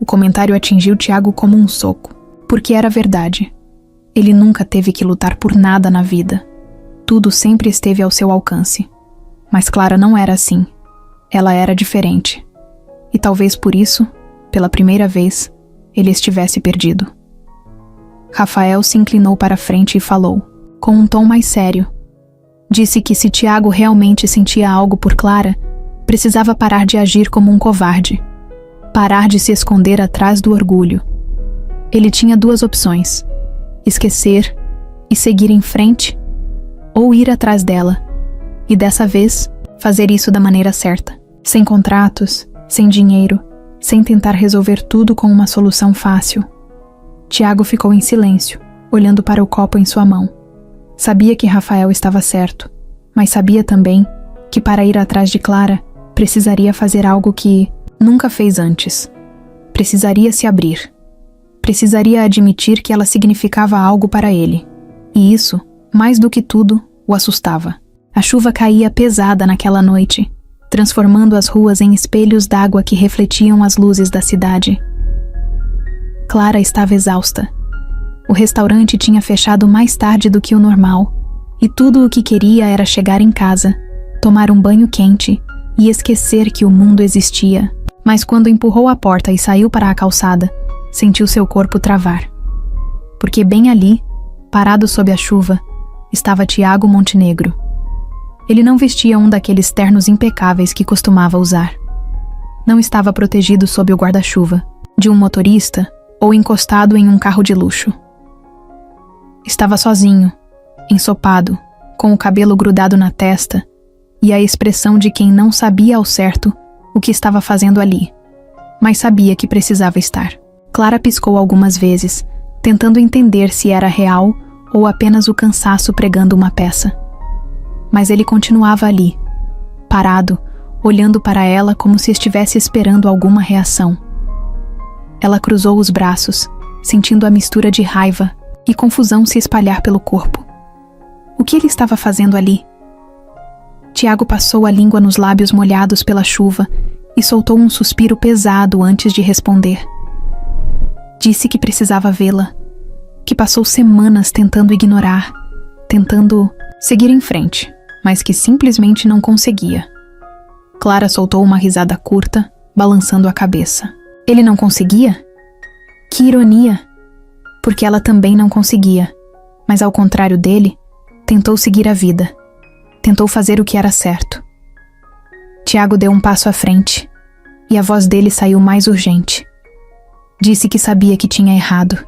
O comentário atingiu Tiago como um soco, porque era verdade. Ele nunca teve que lutar por nada na vida. Tudo sempre esteve ao seu alcance. Mas Clara não era assim. Ela era diferente. E talvez por isso, pela primeira vez, ele estivesse perdido. Rafael se inclinou para a frente e falou, com um tom mais sério. Disse que se Tiago realmente sentia algo por Clara, precisava parar de agir como um covarde. Parar de se esconder atrás do orgulho. Ele tinha duas opções: esquecer e seguir em frente, ou ir atrás dela, e dessa vez, fazer isso da maneira certa, sem contratos, sem dinheiro, sem tentar resolver tudo com uma solução fácil. Tiago ficou em silêncio, olhando para o copo em sua mão. Sabia que Rafael estava certo, mas sabia também que para ir atrás de Clara, precisaria fazer algo que nunca fez antes. Precisaria se abrir. Precisaria admitir que ela significava algo para ele. E isso, mais do que tudo, o assustava. A chuva caía pesada naquela noite, transformando as ruas em espelhos d'água que refletiam as luzes da cidade. Clara estava exausta. O restaurante tinha fechado mais tarde do que o normal, e tudo o que queria era chegar em casa, tomar um banho quente e esquecer que o mundo existia. Mas quando empurrou a porta e saiu para a calçada, sentiu seu corpo travar. Porque bem ali, parado sob a chuva, estava Tiago Montenegro. Ele não vestia um daqueles ternos impecáveis que costumava usar. Não estava protegido sob o guarda-chuva de um motorista ou encostado em um carro de luxo. Estava sozinho, ensopado, com o cabelo grudado na testa e a expressão de quem não sabia ao certo o que estava fazendo ali, mas sabia que precisava estar. Clara piscou algumas vezes, tentando entender se era real ou apenas o cansaço pregando uma peça. Mas ele continuava ali, parado, olhando para ela como se estivesse esperando alguma reação. Ela cruzou os braços, sentindo a mistura de raiva e confusão se espalhar pelo corpo. O que ele estava fazendo ali? Tiago passou a língua nos lábios molhados pela chuva e soltou um suspiro pesado antes de responder. Disse que precisava vê-la, que passou semanas tentando ignorar, tentando seguir em frente, mas que simplesmente não conseguia. Clara soltou uma risada curta, balançando a cabeça. Ele não conseguia? Que ironia! Porque ela também não conseguia, mas ao contrário dele, tentou seguir a vida. Tentou fazer o que era certo. Tiago deu um passo à frente, e a voz dele saiu mais urgente. Disse que sabia que tinha errado,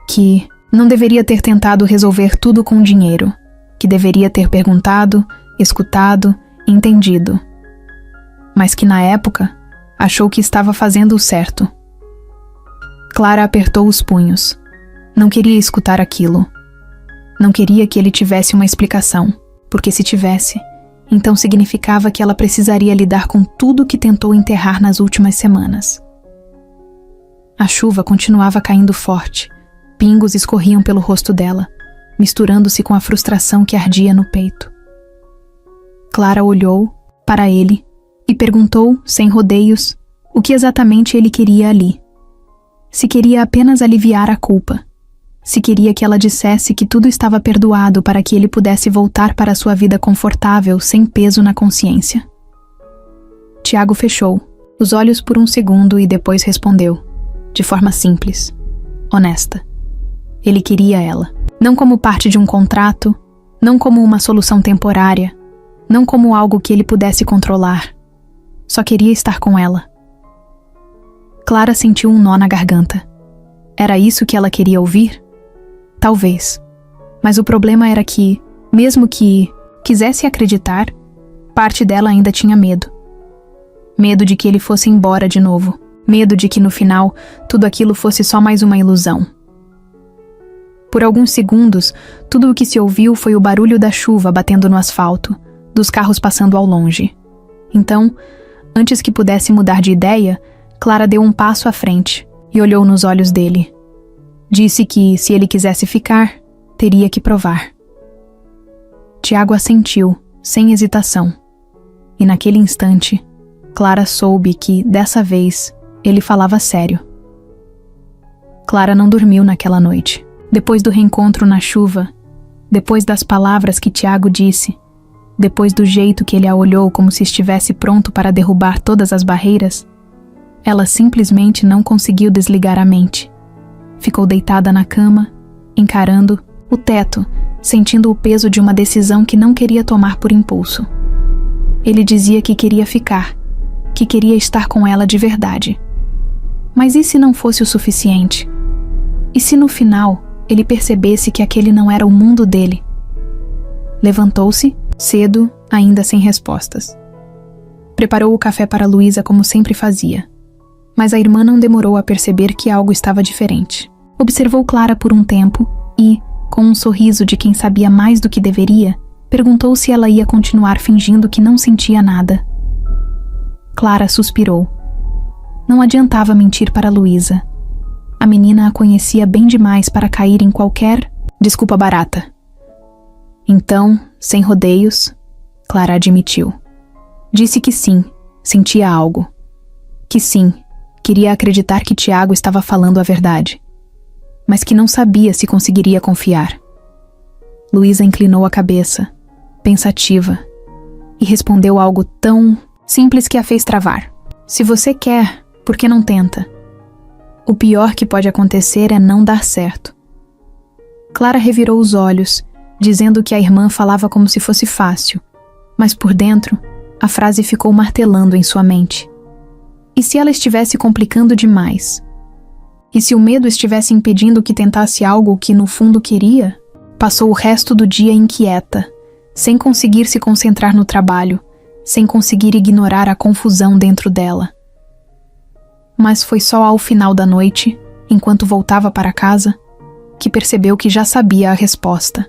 que não deveria ter tentado resolver tudo com dinheiro, que deveria ter perguntado, escutado, entendido. Mas que na época, achou que estava fazendo o certo. Clara apertou os punhos. Não queria escutar aquilo. Não queria que ele tivesse uma explicação, porque se tivesse, então significava que ela precisaria lidar com tudo que tentou enterrar nas últimas semanas. A chuva continuava caindo forte. Pingos escorriam pelo rosto dela, misturando-se com a frustração que ardia no peito. Clara olhou para ele e perguntou, sem rodeios, o que exatamente ele queria ali. Se queria apenas aliviar a culpa. Se queria que ela dissesse que tudo estava perdoado para que ele pudesse voltar para sua vida confortável sem peso na consciência. Tiago fechou os olhos por um segundo e depois respondeu, de forma simples, honesta. Ele queria ela, não como parte de um contrato, não como uma solução temporária, não como algo que ele pudesse controlar. Só queria estar com ela. Clara sentiu um nó na garganta. Era isso que ela queria ouvir? Talvez. Mas o problema era que, mesmo que quisesse acreditar, parte dela ainda tinha medo. Medo de que ele fosse embora de novo. Medo de que no final tudo aquilo fosse só mais uma ilusão. Por alguns segundos, tudo o que se ouviu foi o barulho da chuva batendo no asfalto, dos carros passando ao longe. Então, antes que pudesse mudar de ideia, Clara deu um passo à frente e olhou nos olhos dele. Disse que, se ele quisesse ficar, teria que provar. Tiago assentiu, sem hesitação. E naquele instante, Clara soube que, dessa vez, ele falava sério. Clara não dormiu naquela noite. Depois do reencontro na chuva, depois das palavras que Tiago disse, depois do jeito que ele a olhou como se estivesse pronto para derrubar todas as barreiras, ela simplesmente não conseguiu desligar a mente. Ficou deitada na cama, encarando o teto, sentindo o peso de uma decisão que não queria tomar por impulso. Ele dizia que queria ficar, que queria estar com ela de verdade. Mas e se não fosse o suficiente? E se no final ele percebesse que aquele não era o mundo dele? Levantou-se, cedo, ainda sem respostas. Preparou o café para Luísa como sempre fazia. Mas a irmã não demorou a perceber que algo estava diferente. Observou Clara por um tempo e, com um sorriso de quem sabia mais do que deveria, perguntou se ela ia continuar fingindo que não sentia nada. Clara suspirou. Não adiantava mentir para Luísa. A menina a conhecia bem demais para cair em qualquer desculpa barata. Então, sem rodeios, Clara admitiu. Disse que sim, sentia algo. Que sim, queria acreditar que Tiago estava falando a verdade. Mas que não sabia se conseguiria confiar. Luísa inclinou a cabeça, pensativa, e respondeu algo tão simples que a fez travar. Se você quer, por que não tenta? O pior que pode acontecer é não dar certo. Clara revirou os olhos, dizendo que a irmã falava como se fosse fácil, mas por dentro, a frase ficou martelando em sua mente. E se ela estivesse complicando demais? E se o medo estivesse impedindo que tentasse algo que no fundo queria? Passou o resto do dia inquieta, sem conseguir se concentrar no trabalho, sem conseguir ignorar a confusão dentro dela. Mas foi só ao final da noite, enquanto voltava para casa, que percebeu que já sabia a resposta.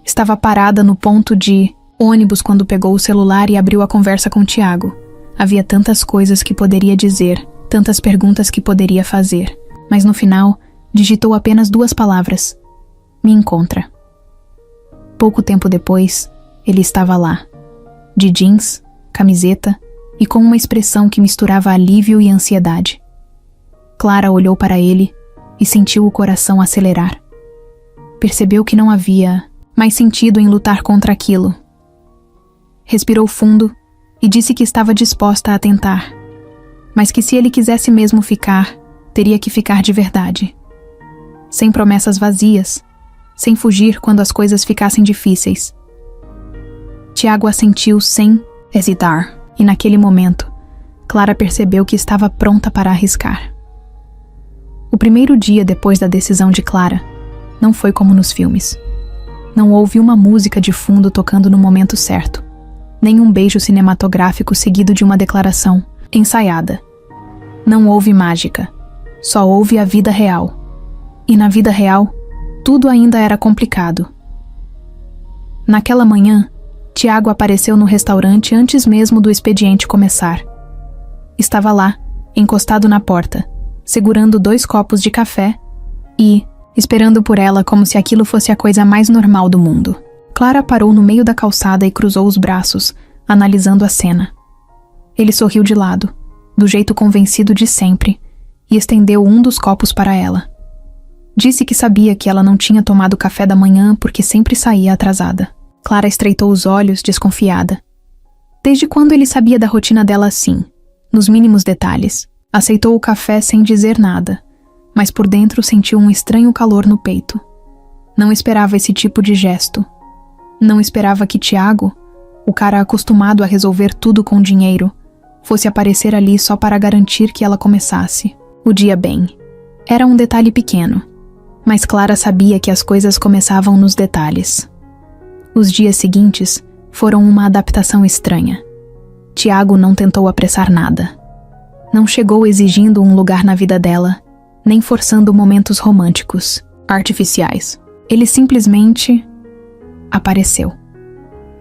Estava parada no ponto de ônibus quando pegou o celular e abriu a conversa com Tiago. Havia tantas coisas que poderia dizer, tantas perguntas que poderia fazer, mas no final, digitou apenas 2 palavras. Me encontra. Pouco tempo depois, ele estava lá, de jeans, camiseta e com uma expressão que misturava alívio e ansiedade. Clara olhou para ele e sentiu o coração acelerar. Percebeu que não havia mais sentido em lutar contra aquilo. Respirou fundo e disse que estava disposta a tentar, mas que se ele quisesse mesmo ficar, teria que ficar de verdade. Sem promessas vazias, sem fugir quando as coisas ficassem difíceis. Tiago assentiu sem hesitar, e naquele momento, Clara percebeu que estava pronta para arriscar. O primeiro dia depois da decisão de Clara não foi como nos filmes. Não houve uma música de fundo tocando no momento certo, nem um beijo cinematográfico seguido de uma declaração ensaiada. Não houve mágica, só houve a vida real. E na vida real, tudo ainda era complicado. Naquela manhã, Tiago apareceu no restaurante antes mesmo do expediente começar. Estava lá, encostado na porta, segurando 2 copos de café e esperando por ela como se aquilo fosse a coisa mais normal do mundo. Clara parou no meio da calçada e cruzou os braços, analisando a cena. Ele sorriu de lado, do jeito convencido de sempre, e estendeu um dos copos para ela. Disse que sabia que ela não tinha tomado café da manhã porque sempre saía atrasada. Clara estreitou os olhos, desconfiada. Desde quando ele sabia da rotina dela assim, nos mínimos detalhes? Aceitou o café sem dizer nada, mas por dentro sentiu um estranho calor no peito. Não esperava esse tipo de gesto. Não esperava que Tiago, o cara acostumado a resolver tudo com dinheiro, fosse aparecer ali só para garantir que ela começasse o dia bem. Era um detalhe pequeno, mas Clara sabia que as coisas começavam nos detalhes. Os dias seguintes foram uma adaptação estranha. Tiago não tentou apressar nada. Não chegou exigindo um lugar na vida dela, nem forçando momentos românticos, artificiais. Ele simplesmente apareceu.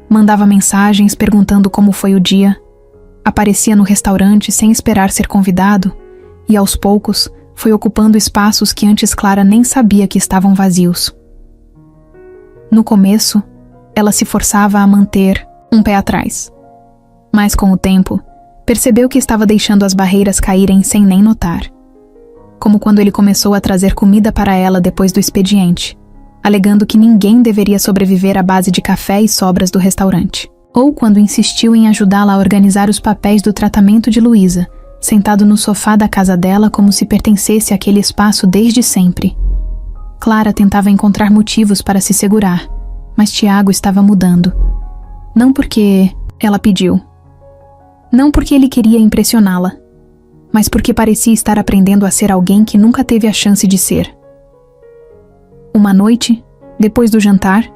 Mandava mensagens perguntando como foi o dia, aparecia no restaurante sem esperar ser convidado e, aos poucos, foi ocupando espaços que antes Clara nem sabia que estavam vazios. No começo, ela se forçava a manter um pé atrás. Mas com o tempo, percebeu que estava deixando as barreiras caírem sem nem notar. Como quando ele começou a trazer comida para ela depois do expediente, alegando que ninguém deveria sobreviver à base de café e sobras do restaurante. Ou quando insistiu em ajudá-la a organizar os papéis do tratamento de Luísa, sentado no sofá da casa dela como se pertencesse àquele espaço desde sempre. Clara tentava encontrar motivos para se segurar, mas Tiago estava mudando. Não porque ela pediu. Não porque ele queria impressioná-la, mas porque parecia estar aprendendo a ser alguém que nunca teve a chance de ser. Uma noite, depois do jantar,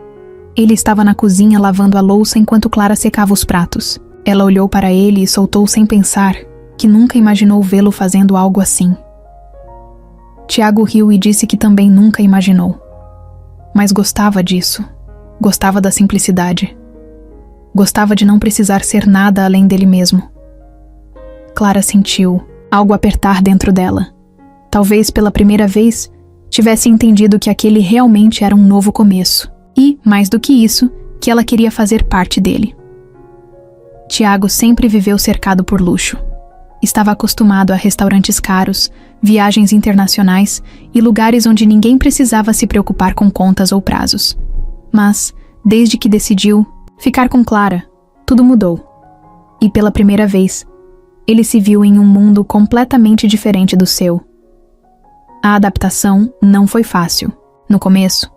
ele estava na cozinha lavando a louça enquanto Clara secava os pratos. Ela olhou para ele e soltou sem pensar que nunca imaginou vê-lo fazendo algo assim. Tiago riu e disse que também nunca imaginou. Mas gostava disso. Gostava da simplicidade. Gostava de não precisar ser nada além dele mesmo. Clara sentiu algo apertar dentro dela. Talvez pela primeira vez tivesse entendido que aquele realmente era um novo começo. E, mais do que isso, que ela queria fazer parte dele. Tiago sempre viveu cercado por luxo. Estava acostumado a restaurantes caros, viagens internacionais e lugares onde ninguém precisava se preocupar com contas ou prazos. Mas, desde que decidiu ficar com Clara, tudo mudou. E pela primeira vez, ele se viu em um mundo completamente diferente do seu. A adaptação não foi fácil. No começo,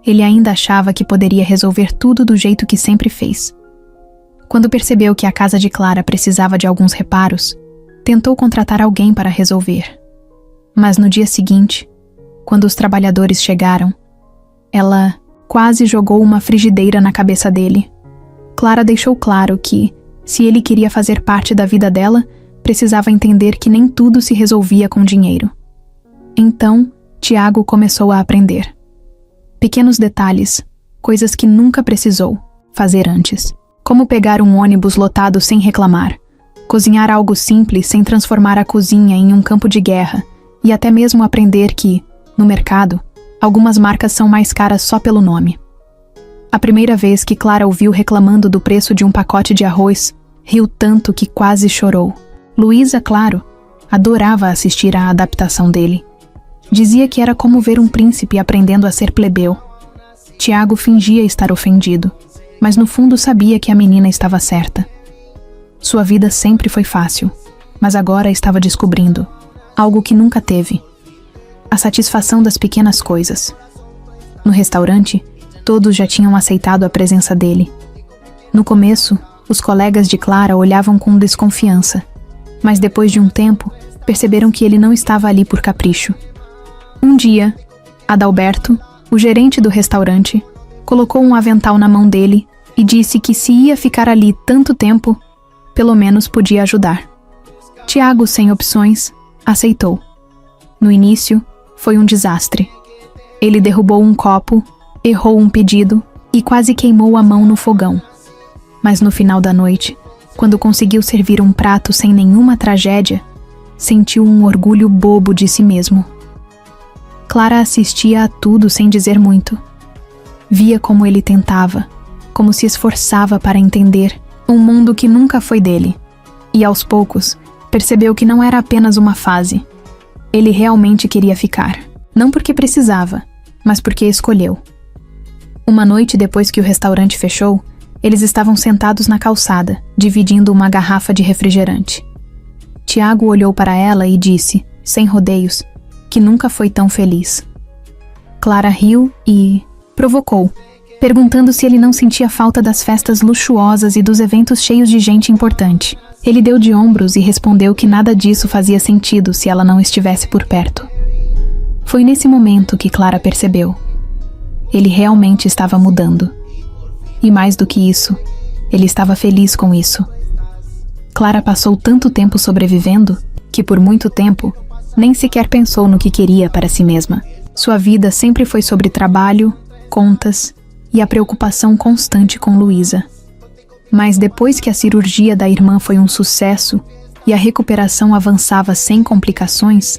ele ainda achava que poderia resolver tudo do jeito que sempre fez. Quando percebeu que a casa de Clara precisava de alguns reparos, tentou contratar alguém para resolver. Mas no dia seguinte, quando os trabalhadores chegaram, ela quase jogou uma frigideira na cabeça dele. Clara deixou claro que, se ele queria fazer parte da vida dela, precisava entender que nem tudo se resolvia com dinheiro. Então, Tiago começou a aprender. Pequenos detalhes, coisas que nunca precisou fazer antes. Como pegar um ônibus lotado sem reclamar, cozinhar algo simples sem transformar a cozinha em um campo de guerra, e até mesmo aprender que, no mercado, algumas marcas são mais caras só pelo nome. A primeira vez que Clara ouviu reclamando do preço de um pacote de arroz, riu tanto que quase chorou. Luísa, claro, adorava assistir à adaptação dele. Dizia que era como ver um príncipe aprendendo a ser plebeu. Tiago fingia estar ofendido, mas no fundo sabia que a menina estava certa. Sua vida sempre foi fácil, mas agora estava descobrindo algo que nunca teve: a satisfação das pequenas coisas. No restaurante, todos já tinham aceitado a presença dele. No começo, os colegas de Clara olhavam com desconfiança, mas depois de um tempo, perceberam que ele não estava ali por capricho. Um dia, Adalberto, o gerente do restaurante, colocou um avental na mão dele e disse que se ia ficar ali tanto tempo, pelo menos podia ajudar. Tiago, sem opções, aceitou. No início, foi um desastre. Ele derrubou um copo, errou um pedido e quase queimou a mão no fogão. Mas no final da noite, quando conseguiu servir um prato sem nenhuma tragédia, sentiu um orgulho bobo de si mesmo. Clara assistia a tudo sem dizer muito. Via como ele tentava, como se esforçava para entender um mundo que nunca foi dele. E aos poucos, percebeu que não era apenas uma fase. Ele realmente queria ficar. Não porque precisava, mas porque escolheu. Uma noite depois que o restaurante fechou, eles estavam sentados na calçada, dividindo uma garrafa de refrigerante. Tiago olhou para ela e disse, sem rodeios, que nunca foi tão feliz. Clara riu e provocou, perguntando se ele não sentia falta das festas luxuosas e dos eventos cheios de gente importante. Ele deu de ombros e respondeu que nada disso fazia sentido se ela não estivesse por perto. Foi nesse momento que Clara percebeu. Ele realmente estava mudando. E mais do que isso, ele estava feliz com isso. Clara passou tanto tempo sobrevivendo que, por muito tempo, nem sequer pensou no que queria para si mesma. Sua vida sempre foi sobre trabalho, contas e a preocupação constante com Luísa. Mas depois que a cirurgia da irmã foi um sucesso e a recuperação avançava sem complicações,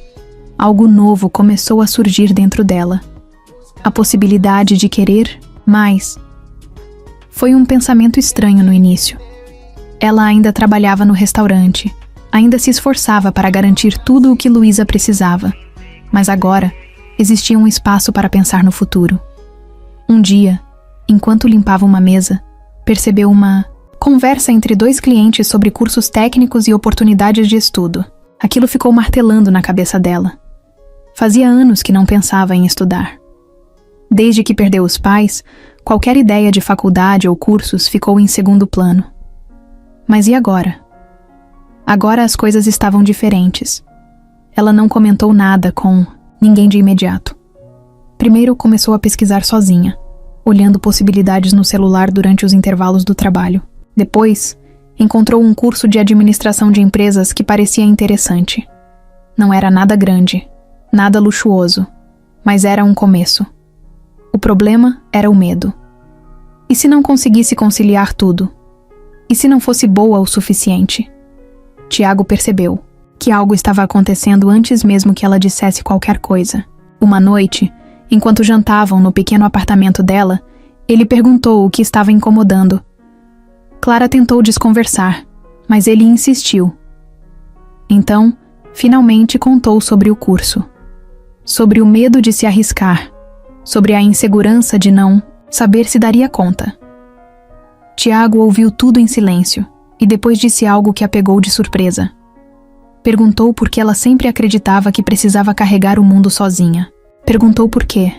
algo novo começou a surgir dentro dela. A possibilidade de querer mais. Foi um pensamento estranho no início. Ela ainda trabalhava no restaurante, ainda se esforçava para garantir tudo o que Luísa precisava. Mas agora, existia um espaço para pensar no futuro. Um dia, enquanto limpava uma mesa, percebeu uma conversa entre 2 clientes sobre cursos técnicos e oportunidades de estudo. Aquilo ficou martelando na cabeça dela. Fazia anos que não pensava em estudar. Desde que perdeu os pais, qualquer ideia de faculdade ou cursos ficou em segundo plano. Mas e agora? Agora as coisas estavam diferentes. Ela não comentou nada com ninguém de imediato. Primeiro começou a pesquisar sozinha, olhando possibilidades no celular durante os intervalos do trabalho. Depois, encontrou um curso de administração de empresas que parecia interessante. Não era nada grande, nada luxuoso, mas era um começo. O problema era o medo. E se não conseguisse conciliar tudo? E se não fosse boa o suficiente? Tiago percebeu que algo estava acontecendo antes mesmo que ela dissesse qualquer coisa. Uma noite, enquanto jantavam no pequeno apartamento dela, ele perguntou o que estava incomodando. Clara tentou desconversar, mas ele insistiu. Então, finalmente contou sobre o curso. Sobre o medo de se arriscar. Sobre a insegurança de não saber se daria conta. Tiago ouviu tudo em silêncio e depois disse algo que a pegou de surpresa. Perguntou por que ela sempre acreditava que precisava carregar o mundo sozinha. Perguntou por quê,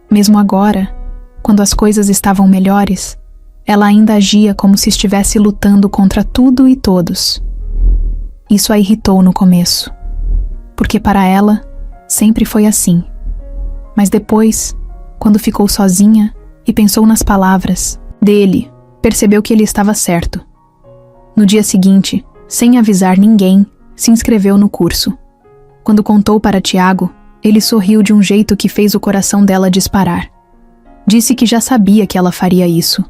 mesmo agora, quando as coisas estavam melhores, ela ainda agia como se estivesse lutando contra tudo e todos. Isso a irritou no começo, porque para ela sempre foi assim. Mas depois, quando ficou sozinha e pensou nas palavras dele, percebeu que ele estava certo. No dia seguinte, sem avisar ninguém, se inscreveu no curso. Quando contou para Tiago, ele sorriu de um jeito que fez o coração dela disparar. Disse que já sabia que ela faria isso.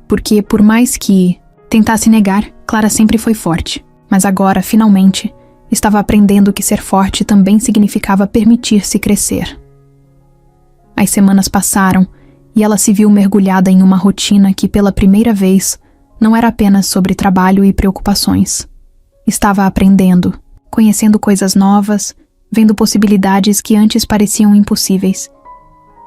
Porque, por mais que tentasse negar, Clara sempre foi forte. Mas agora, finalmente, estava aprendendo que ser forte também significava permitir-se crescer. As semanas passaram e ela se viu mergulhada em uma rotina que, pela primeira vez, não era apenas sobre trabalho e preocupações. Estava aprendendo, conhecendo coisas novas, vendo possibilidades que antes pareciam impossíveis.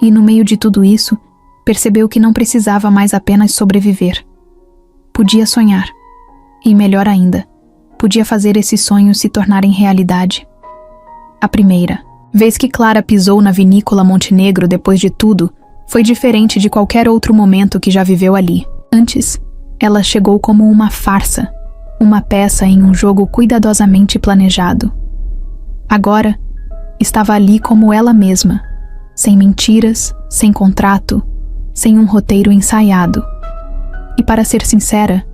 E, no meio de tudo isso, percebeu que não precisava mais apenas sobreviver. Podia sonhar. E, melhor ainda, podia fazer esses sonhos se tornarem realidade. A primeira vez que Clara pisou na vinícola Montenegro depois de tudo, foi diferente de qualquer outro momento que já viveu ali. Antes, ela chegou como uma farsa, uma peça em um jogo cuidadosamente planejado. Agora, estava ali como ela mesma, sem mentiras, sem contrato, sem um roteiro ensaiado. E para ser sincera,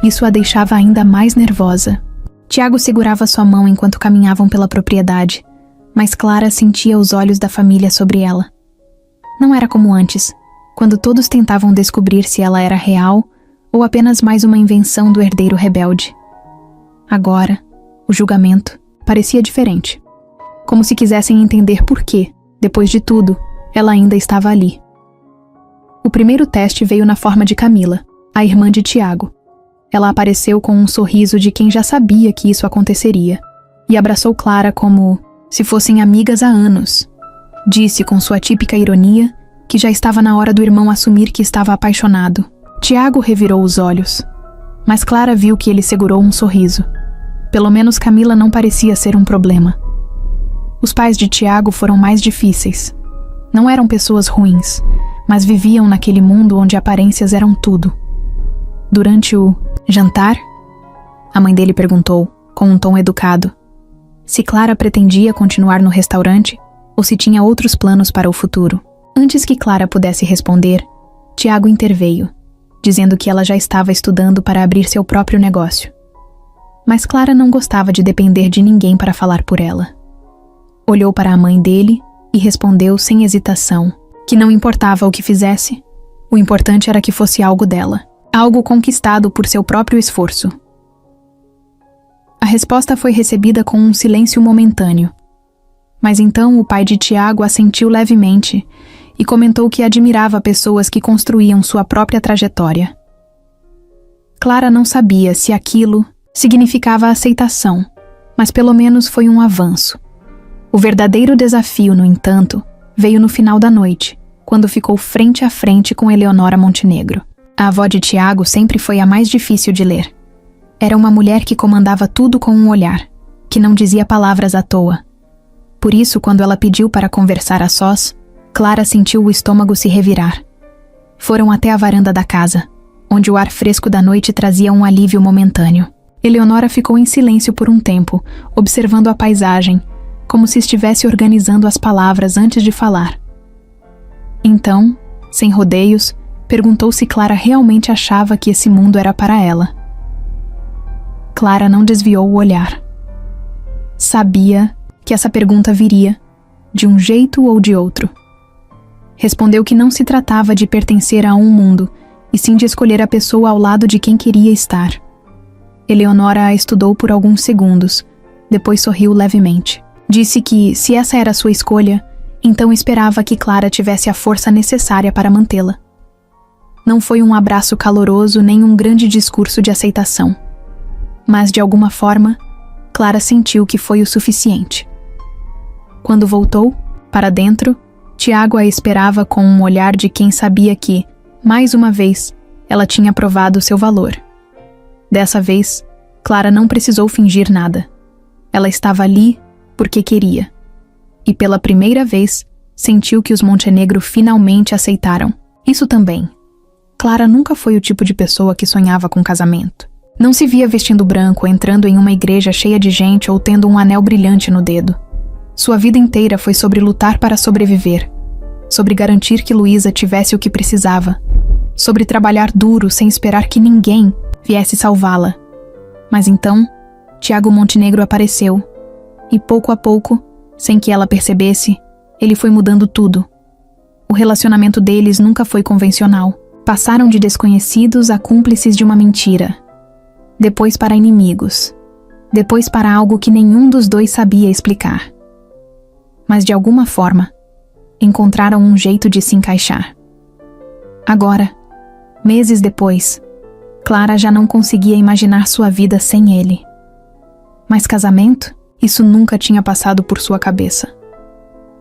isso a deixava ainda mais nervosa. Tiago segurava sua mão enquanto caminhavam pela propriedade, mas Clara sentia os olhos da família sobre ela. Não era como antes, quando todos tentavam descobrir se ela era real ou apenas mais uma invenção do herdeiro rebelde. Agora, o julgamento parecia diferente. Como se quisessem entender por que, depois de tudo, ela ainda estava ali. O primeiro teste veio na forma de Camila, a irmã de Tiago. Ela apareceu com um sorriso de quem já sabia que isso aconteceria, e abraçou Clara como se fossem amigas há anos. Disse com sua típica ironia que já estava na hora do irmão assumir que estava apaixonado. Tiago revirou os olhos, mas Clara viu que ele segurou um sorriso. Pelo menos Camila não parecia ser um problema. Os pais de Tiago foram mais difíceis. Não eram pessoas ruins, mas viviam naquele mundo onde aparências eram tudo. Durante o jantar, a mãe dele perguntou, com um tom educado, se Clara pretendia continuar no restaurante ou se tinha outros planos para o futuro. Antes que Clara pudesse responder, Tiago interveio, dizendo que ela já estava estudando para abrir seu próprio negócio. Mas Clara não gostava de depender de ninguém para falar por ela. Olhou para a mãe dele e respondeu sem hesitação que não importava o que fizesse, o importante era que fosse algo dela, algo conquistado por seu próprio esforço. A resposta foi recebida com um silêncio momentâneo. Mas então o pai de Tiago assentiu levemente e comentou que admirava pessoas que construíam sua própria trajetória. Clara não sabia se aquilo significava aceitação, mas pelo menos foi um avanço. O verdadeiro desafio, no entanto, veio no final da noite, quando ficou frente a frente com Eleonora Montenegro. A avó de Tiago sempre foi a mais difícil de ler. Era uma mulher que comandava tudo com um olhar, que não dizia palavras à toa. Por isso, quando ela pediu para conversar a sós, Clara sentiu o estômago se revirar. Foram até a varanda da casa, onde o ar fresco da noite trazia um alívio momentâneo. Eleonora ficou em silêncio por um tempo, observando a paisagem, como se estivesse organizando as palavras antes de falar. Então, sem rodeios, perguntou se Clara realmente achava que esse mundo era para ela. Clara não desviou o olhar. Sabia que essa pergunta viria, de um jeito ou de outro. Respondeu que não se tratava de pertencer a um mundo, e sim de escolher a pessoa ao lado de quem queria estar. Eleonora a estudou por alguns segundos, depois sorriu levemente. Disse que, se essa era sua escolha, então esperava que Clara tivesse a força necessária para mantê-la. Não foi um abraço caloroso nem um grande discurso de aceitação. Mas, de alguma forma, Clara sentiu que foi o suficiente. Quando voltou, para dentro, Tiago a esperava com um olhar de quem sabia que, mais uma vez, ela tinha provado seu valor. Dessa vez, Clara não precisou fingir nada. Ela estava ali porque queria. E pela primeira vez, sentiu que os Montenegro finalmente aceitaram. Isso também. Clara nunca foi o tipo de pessoa que sonhava com casamento. Não se via vestindo branco, entrando em uma igreja cheia de gente ou tendo um anel brilhante no dedo. Sua vida inteira foi sobre lutar para sobreviver, sobre garantir que Luísa tivesse o que precisava, sobre trabalhar duro sem esperar que ninguém viesse salvá-la. Mas então, Tiago Montenegro apareceu, e pouco a pouco, sem que ela percebesse, ele foi mudando tudo. O relacionamento deles nunca foi convencional. Passaram de desconhecidos a cúmplices de uma mentira. Depois para inimigos. Depois para algo que nenhum dos dois sabia explicar. Mas de alguma forma, encontraram um jeito de se encaixar. Agora, meses depois, Clara já não conseguia imaginar sua vida sem ele. Mas casamento? Isso nunca tinha passado por sua cabeça.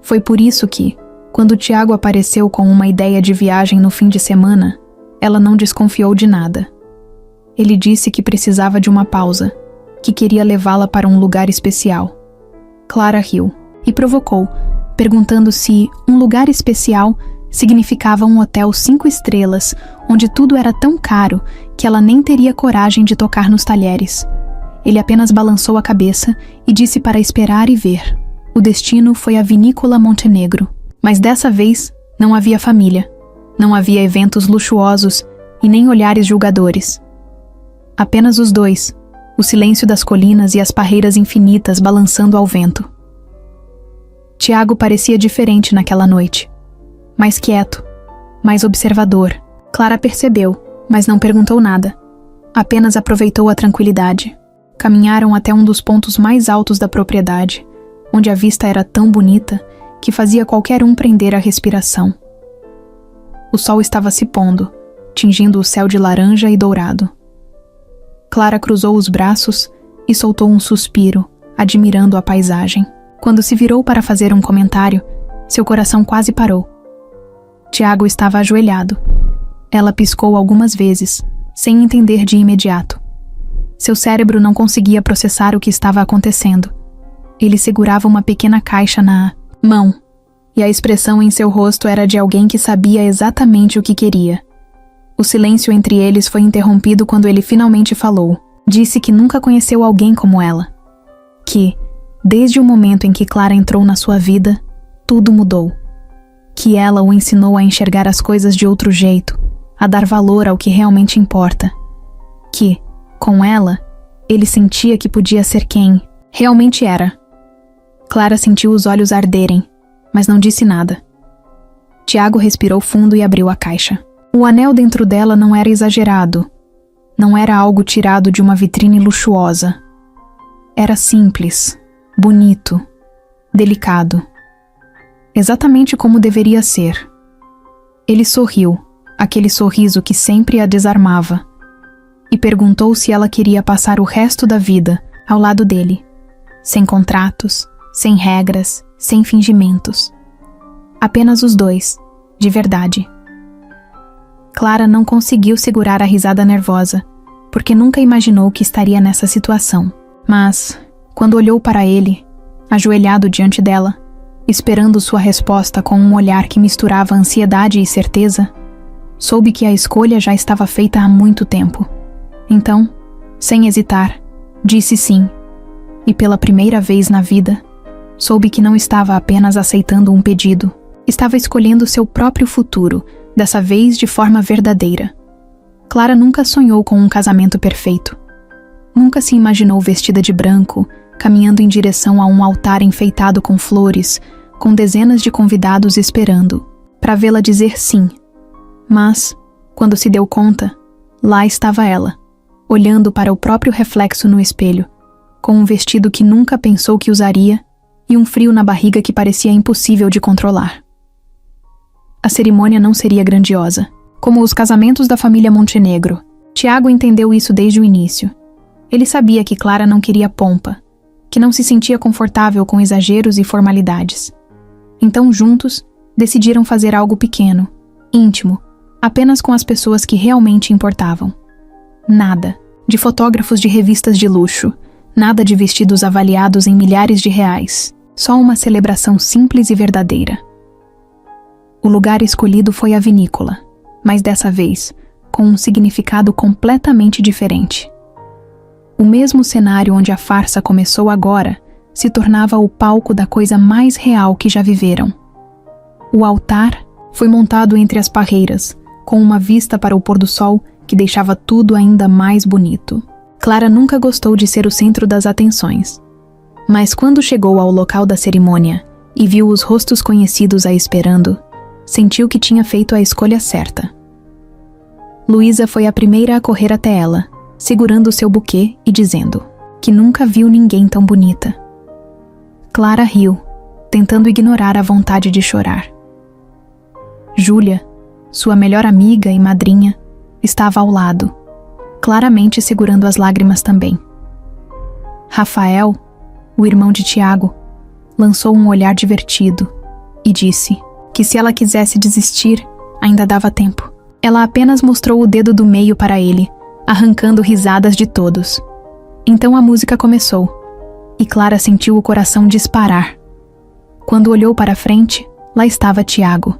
Foi por isso que, quando Tiago apareceu com uma ideia de viagem no fim de semana, ela não desconfiou de nada. Ele disse que precisava de uma pausa, que queria levá-la para um lugar especial. Clara riu e provocou, perguntando se um lugar especial significava um hotel 5 estrelas, onde tudo era tão caro que ela nem teria coragem de tocar nos talheres. Ele apenas balançou a cabeça e disse para esperar e ver. O destino foi a Vinícola Montenegro. Mas dessa vez, não havia família. Não havia eventos luxuosos e nem olhares julgadores. Apenas os dois, o silêncio das colinas e as parreiras infinitas balançando ao vento. Tiago parecia diferente naquela noite. Mais quieto, mais observador. Clara percebeu, mas não perguntou nada. Apenas aproveitou a tranquilidade. Caminharam até um dos pontos mais altos da propriedade, onde a vista era tão bonita que fazia qualquer um prender a respiração. O sol estava se pondo, tingindo o céu de laranja e dourado. Clara cruzou os braços e soltou um suspiro, admirando a paisagem. Quando se virou para fazer um comentário, seu coração quase parou. Tiago estava ajoelhado. Ela piscou algumas vezes, sem entender de imediato. Seu cérebro não conseguia processar o que estava acontecendo. Ele segurava uma pequena caixa na mão, e a expressão em seu rosto era de alguém que sabia exatamente o que queria. O silêncio entre eles foi interrompido quando ele finalmente falou. Disse que nunca conheceu alguém como ela. Que, desde o momento em que Clara entrou na sua vida, tudo mudou. Que ela o ensinou a enxergar as coisas de outro jeito, a dar valor ao que realmente importa. Que, com ela, ele sentia que podia ser quem realmente era. Clara sentiu os olhos arderem, mas não disse nada. Tiago respirou fundo e abriu a caixa. O anel dentro dela não era exagerado. Não era algo tirado de uma vitrine luxuosa. Era simples, bonito, delicado. Exatamente como deveria ser. Ele sorriu, aquele sorriso que sempre a desarmava. e perguntou se ela queria passar o resto da vida ao lado dele, sem contratos, sem regras, sem fingimentos. Apenas os dois, de verdade. Clara não conseguiu segurar a risada nervosa, porque nunca imaginou que estaria nessa situação. Mas, quando olhou para ele, ajoelhado diante dela, esperando sua resposta com um olhar que misturava ansiedade e certeza, soube que a escolha já estava feita há muito tempo. Então, sem hesitar, disse sim, e pela primeira vez na vida, soube que não estava apenas aceitando um pedido, estava escolhendo seu próprio futuro, dessa vez de forma verdadeira. Clara nunca sonhou com um casamento perfeito. Nunca se imaginou vestida de branco, caminhando em direção a um altar enfeitado com flores, com dezenas de convidados esperando, para vê-la dizer sim. Mas, quando se deu conta, lá estava ela, olhando para o próprio reflexo no espelho, com um vestido que nunca pensou que usaria e um frio na barriga que parecia impossível de controlar. A cerimônia não seria grandiosa, como os casamentos da família Montenegro. Tiago entendeu isso desde o início. Ele sabia que Clara não queria pompa, que não se sentia confortável com exageros e formalidades. Então, juntos, decidiram fazer algo pequeno, íntimo, apenas com as pessoas que realmente importavam. Nada de fotógrafos de revistas de luxo, nada de vestidos avaliados em milhares de reais, só uma celebração simples e verdadeira. O lugar escolhido foi a vinícola, mas dessa vez, com um significado completamente diferente. O mesmo cenário onde a farsa começou agora se tornava o palco da coisa mais real que já viveram. O altar foi montado entre as parreiras, com uma vista para o pôr do sol que deixava tudo ainda mais bonito. Clara nunca gostou de ser o centro das atenções. Mas quando chegou ao local da cerimônia e viu os rostos conhecidos a esperando, sentiu que tinha feito a escolha certa. Luísa foi a primeira a correr até ela, segurando seu buquê e dizendo que nunca viu ninguém tão bonita. Clara riu, tentando ignorar a vontade de chorar. Júlia, sua melhor amiga e madrinha, estava ao lado, claramente segurando as lágrimas também. Rafael, o irmão de Tiago, lançou um olhar divertido e disse que se ela quisesse desistir, ainda dava tempo. Ela apenas mostrou o dedo do meio para ele, arrancando risadas de todos. Então a música começou, e Clara sentiu o coração disparar. Quando olhou para frente, lá estava Tiago,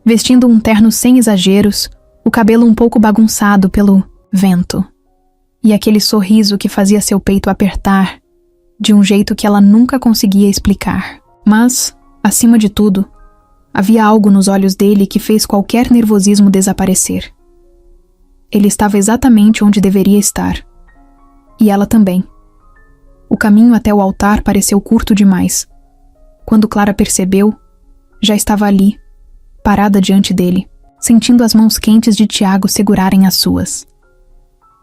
vestindo um terno sem exageros, o cabelo um pouco bagunçado pelo vento, e aquele sorriso que fazia seu peito apertar, de um jeito que ela nunca conseguia explicar. Mas, acima de tudo, havia algo nos olhos dele que fez qualquer nervosismo desaparecer. Ele estava exatamente onde deveria estar. E ela também. O caminho até o altar pareceu curto demais. Quando Clara percebeu, já estava ali, parada diante dele, sentindo as mãos quentes de Tiago segurarem as suas.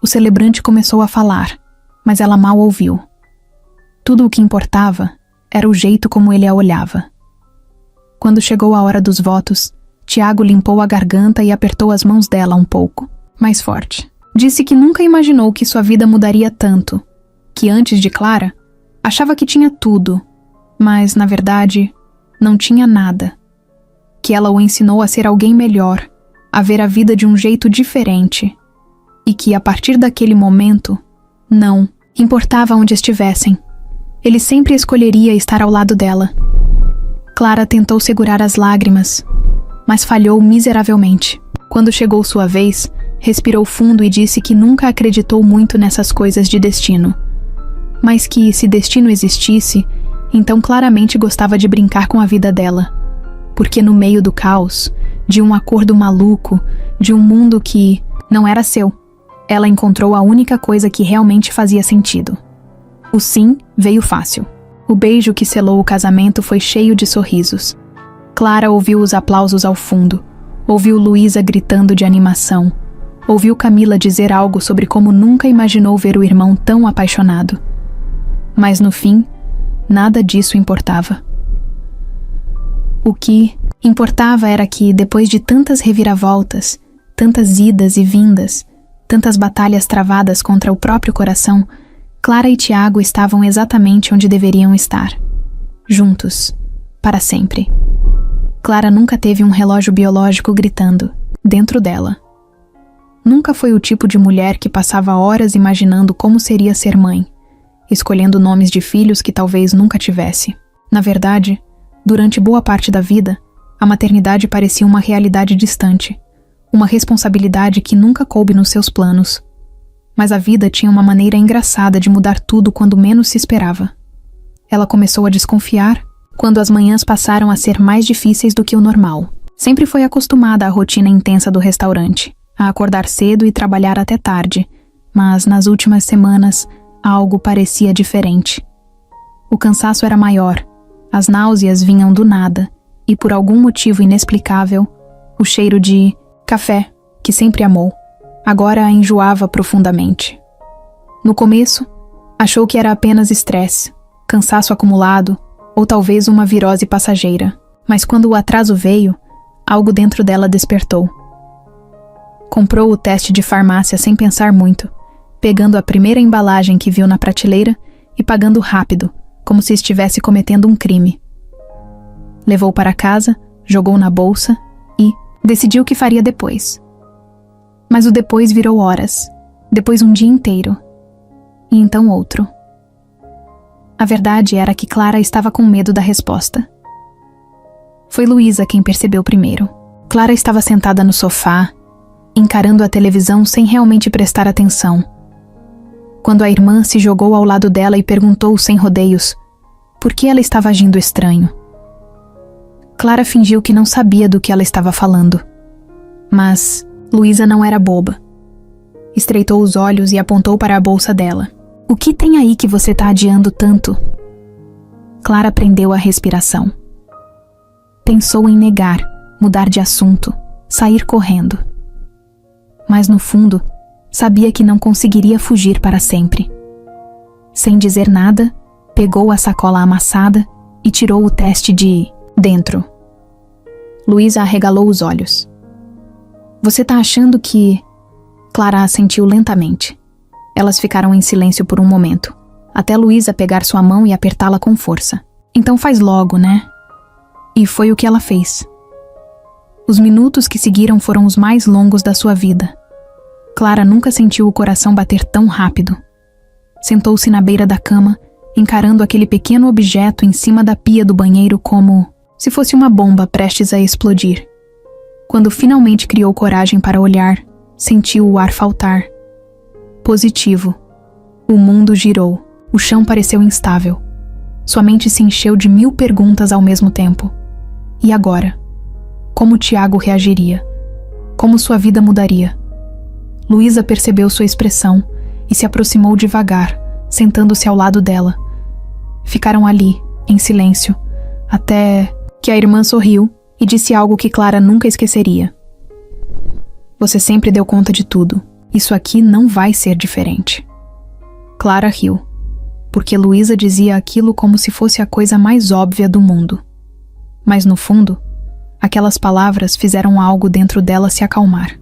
O celebrante começou a falar, mas ela mal ouviu. Tudo o que importava era o jeito como ele a olhava. Quando chegou a hora dos votos, Tiago limpou a garganta e apertou as mãos dela um pouco, mais forte. Disse que nunca imaginou que sua vida mudaria tanto, que antes de Clara, achava que tinha tudo, mas, na verdade, não tinha nada. Que ela o ensinou a ser alguém melhor, a ver a vida de um jeito diferente, e que, a partir daquele momento, não importava onde estivessem, ele sempre escolheria estar ao lado dela. Clara tentou segurar as lágrimas, mas falhou miseravelmente. Quando chegou sua vez, respirou fundo e disse que nunca acreditou muito nessas coisas de destino, mas que, se destino existisse, então claramente gostava de brincar com a vida dela, porque no meio do caos, de um acordo maluco, de um mundo que não era seu, ela encontrou a única coisa que realmente fazia sentido. O sim veio fácil. O beijo que selou o casamento foi cheio de sorrisos. Clara ouviu os aplausos ao fundo, ouviu Luísa gritando de animação, ouviu Camila dizer algo sobre como nunca imaginou ver o irmão tão apaixonado. Mas no fim, nada disso importava. O que importava era que, depois de tantas reviravoltas, tantas idas e vindas, tantas batalhas travadas contra o próprio coração, Clara e Tiago estavam exatamente onde deveriam estar. Juntos, para sempre. Clara nunca teve um relógio biológico gritando, dentro dela. Nunca foi o tipo de mulher que passava horas imaginando como seria ser mãe, escolhendo nomes de filhos que talvez nunca tivesse. Na verdade, durante boa parte da vida, a maternidade parecia uma realidade distante, uma responsabilidade que nunca coube nos seus planos. Mas a vida tinha uma maneira engraçada de mudar tudo quando menos se esperava. Ela começou a desconfiar quando as manhãs passaram a ser mais difíceis do que o normal. Sempre foi acostumada à rotina intensa do restaurante, a acordar cedo e trabalhar até tarde, mas nas últimas semanas algo parecia diferente. O cansaço era maior, as náuseas vinham do nada e, por algum motivo inexplicável, o cheiro de café, que sempre amou, agora a enjoava profundamente. No começo, achou que era apenas estresse, cansaço acumulado ou talvez uma virose passageira, mas quando o atraso veio, algo dentro dela despertou. Comprou o teste de farmácia sem pensar muito, pegando a primeira embalagem que viu na prateleira e pagando rápido, como se estivesse cometendo um crime. Levou para casa, jogou na bolsa e decidiu o que faria depois. Mas o depois virou horas, depois um dia inteiro, e então outro. A verdade era que Clara estava com medo da resposta. Foi Luísa quem percebeu primeiro. Clara estava sentada no sofá, encarando a televisão sem realmente prestar atenção, quando a irmã se jogou ao lado dela e perguntou sem rodeios por que ela estava agindo estranho. Clara fingiu que não sabia do que ela estava falando. Mas Luísa não era boba. Estreitou os olhos e apontou para a bolsa dela. O que tem aí que você está adiando tanto? Clara prendeu a respiração. Pensou em negar, mudar de assunto, sair correndo. Mas no fundo, sabia que não conseguiria fugir para sempre. Sem dizer nada, pegou a sacola amassada e tirou o teste de dentro. Luísa arregalou os olhos. Você tá achando que... Clara assentiu lentamente. Elas ficaram em silêncio por um momento, até Luísa pegar sua mão e apertá-la com força. Então faz logo, né? E foi o que ela fez. Os minutos que seguiram foram os mais longos da sua vida. Clara nunca sentiu o coração bater tão rápido. Sentou-se na beira da cama, encarando aquele pequeno objeto em cima da pia do banheiro como se fosse uma bomba prestes a explodir. Quando finalmente criou coragem para olhar, sentiu o ar faltar. Positivo. O mundo girou. O chão pareceu instável. Sua mente se encheu de 1000 perguntas ao mesmo tempo. E agora? Como Tiago reagiria? Como sua vida mudaria? Luísa percebeu sua expressão e se aproximou devagar, sentando-se ao lado dela. Ficaram ali, em silêncio, até que a irmã sorriu e disse algo que Clara nunca esqueceria. Você sempre deu conta de tudo. Isso aqui não vai ser diferente. Clara riu, porque Luísa dizia aquilo como se fosse a coisa mais óbvia do mundo. Mas no fundo, aquelas palavras fizeram algo dentro dela se acalmar.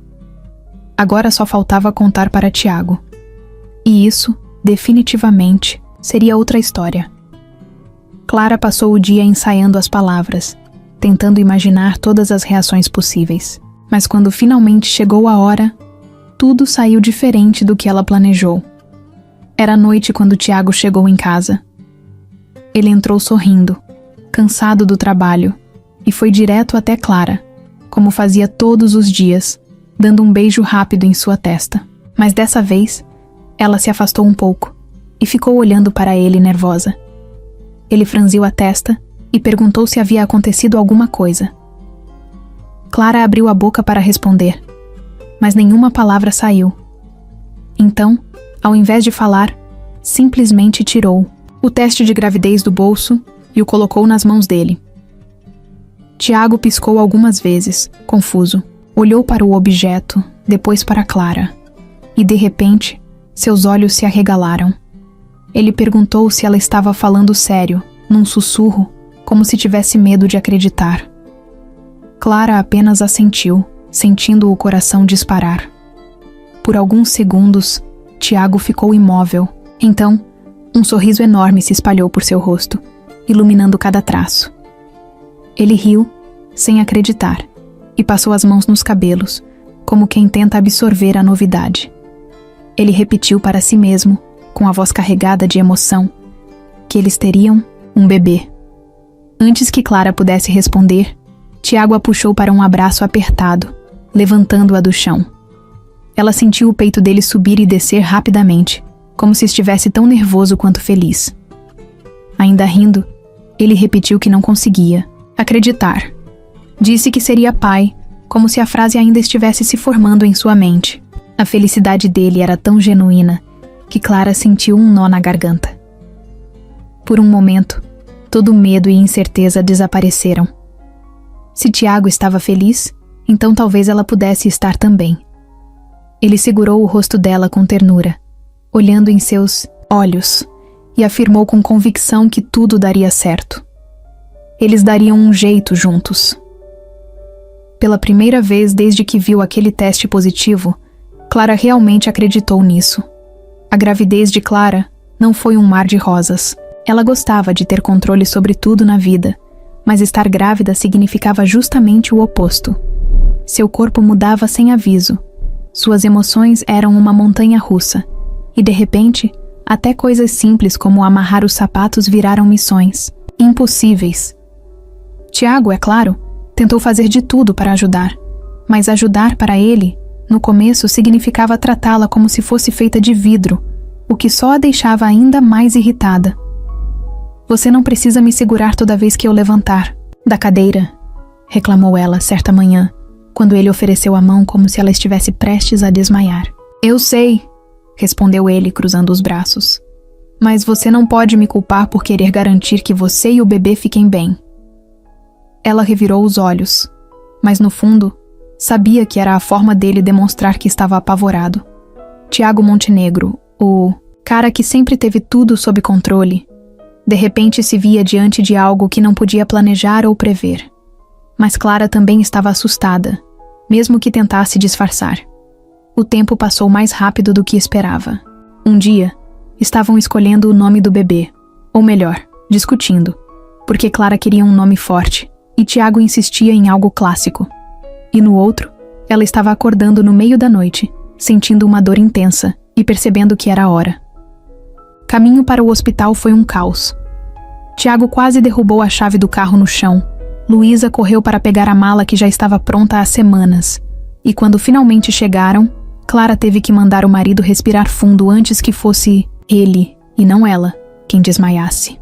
Agora só faltava contar para Tiago. E isso, definitivamente, seria outra história. Clara passou o dia ensaiando as palavras, tentando imaginar todas as reações possíveis. Mas quando finalmente chegou a hora, tudo saiu diferente do que ela planejou. Era noite quando Tiago chegou em casa. Ele entrou sorrindo, cansado do trabalho, e foi direto até Clara, como fazia todos os dias, dando um beijo rápido em sua testa. Mas dessa vez, ela se afastou um pouco e ficou olhando para ele nervosa. Ele franziu a testa e perguntou se havia acontecido alguma coisa. Clara abriu a boca para responder, mas nenhuma palavra saiu. Então, ao invés de falar, simplesmente tirou o teste de gravidez do bolso e o colocou nas mãos dele. Tiago piscou algumas vezes, confuso. Olhou para o objeto, depois para Clara. E de repente, seus olhos se arregalaram. Ele perguntou se ela estava falando sério, num sussurro, como se tivesse medo de acreditar. Clara apenas assentiu, sentindo o coração disparar. Por alguns segundos, Tiago ficou imóvel. Então, um sorriso enorme se espalhou por seu rosto, iluminando cada traço. Ele riu, sem acreditar, e passou as mãos nos cabelos, como quem tenta absorver a novidade. Ele repetiu para si mesmo, com a voz carregada de emoção, que eles teriam um bebê. Antes que Clara pudesse responder, Tiago a puxou para um abraço apertado, levantando-a do chão. Ela sentiu o peito dele subir e descer rapidamente, como se estivesse tão nervoso quanto feliz. Ainda rindo, ele repetiu que não conseguia acreditar. Disse que seria pai, como se a frase ainda estivesse se formando em sua mente. A felicidade dele era tão genuína que Clara sentiu um nó na garganta. Por um momento, todo medo e incerteza desapareceram. Se Tiago estava feliz, então talvez ela pudesse estar também. Ele segurou o rosto dela com ternura, olhando em seus olhos, e afirmou com convicção que tudo daria certo. Eles dariam um jeito juntos. Pela primeira vez desde que viu aquele teste positivo, Clara realmente acreditou nisso. A gravidez de Clara não foi um mar de rosas. Ela gostava de ter controle sobre tudo na vida, mas estar grávida significava justamente o oposto. Seu corpo mudava sem aviso. Suas emoções eram uma montanha-russa, e de repente, até coisas simples como amarrar os sapatos viraram missões impossíveis. Tiago, é claro, tentou fazer de tudo para ajudar, mas ajudar para ele, no começo, significava tratá-la como se fosse feita de vidro, o que só a deixava ainda mais irritada. Você não precisa me segurar toda vez que eu levantar da cadeira, reclamou ela certa manhã, quando ele ofereceu a mão como se ela estivesse prestes a desmaiar. Eu sei, respondeu ele, cruzando os braços. Mas você não pode me culpar por querer garantir que você e o bebê fiquem bem. Ela revirou os olhos, mas no fundo, sabia que era a forma dele demonstrar que estava apavorado. Tiago Montenegro, o cara que sempre teve tudo sob controle, de repente se via diante de algo que não podia planejar ou prever. Mas Clara também estava assustada, mesmo que tentasse disfarçar. O tempo passou mais rápido do que esperava. Um dia, estavam escolhendo o nome do bebê, ou melhor, discutindo, porque Clara queria um nome forte, e Tiago insistia em algo clássico. E no outro, ela estava acordando no meio da noite, sentindo uma dor intensa e percebendo que era a hora. Caminho para o hospital foi um caos. Tiago quase derrubou a chave do carro no chão. Luísa correu para pegar a mala que já estava pronta há semanas. E quando finalmente chegaram, Clara teve que mandar o marido respirar fundo antes que fosse ele, e não ela, quem desmaiasse.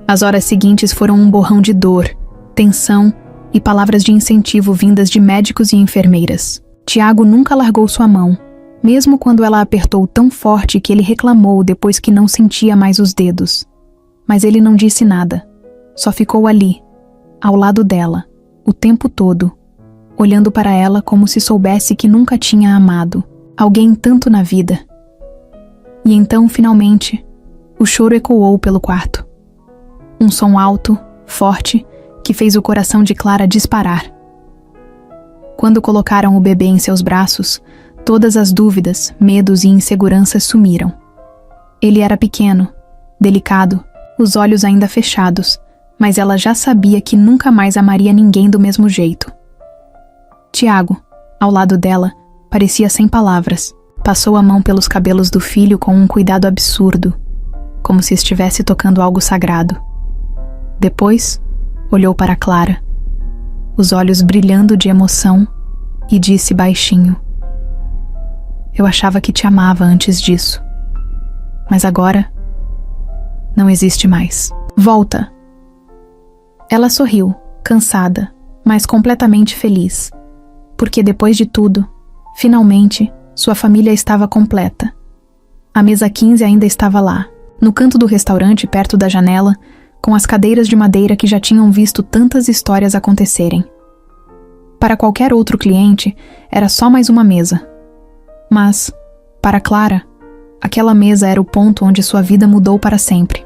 As horas seguintes foram um borrão de dor, tensão e palavras de incentivo vindas de médicos e enfermeiras. Tiago nunca largou sua mão, mesmo quando ela apertou tão forte que ele reclamou depois que não sentia mais os dedos. Mas ele não disse nada, só ficou ali, ao lado dela, o tempo todo, olhando para ela como se soubesse que nunca tinha amado alguém tanto na vida. E então, finalmente, o choro ecoou pelo quarto. Um som alto, forte, que fez o coração de Clara disparar. Quando colocaram o bebê em seus braços, todas as dúvidas, medos e inseguranças sumiram. Ele era pequeno, delicado, os olhos ainda fechados, mas ela já sabia que nunca mais amaria ninguém do mesmo jeito. Tiago, ao lado dela, parecia sem palavras. Passou a mão pelos cabelos do filho com um cuidado absurdo, como se estivesse tocando algo sagrado. Depois, olhou para Clara, os olhos brilhando de emoção, e disse baixinho: Eu achava que te amava antes disso, mas agora não existe mais. Volta. Ela sorriu, cansada, mas completamente feliz, porque depois de tudo, finalmente, sua família estava completa. A mesa 15 ainda estava lá, no canto do restaurante perto da janela, com as cadeiras de madeira que já tinham visto tantas histórias acontecerem. Para qualquer outro cliente, era só mais uma mesa. Mas, para Clara, aquela mesa era o ponto onde sua vida mudou para sempre.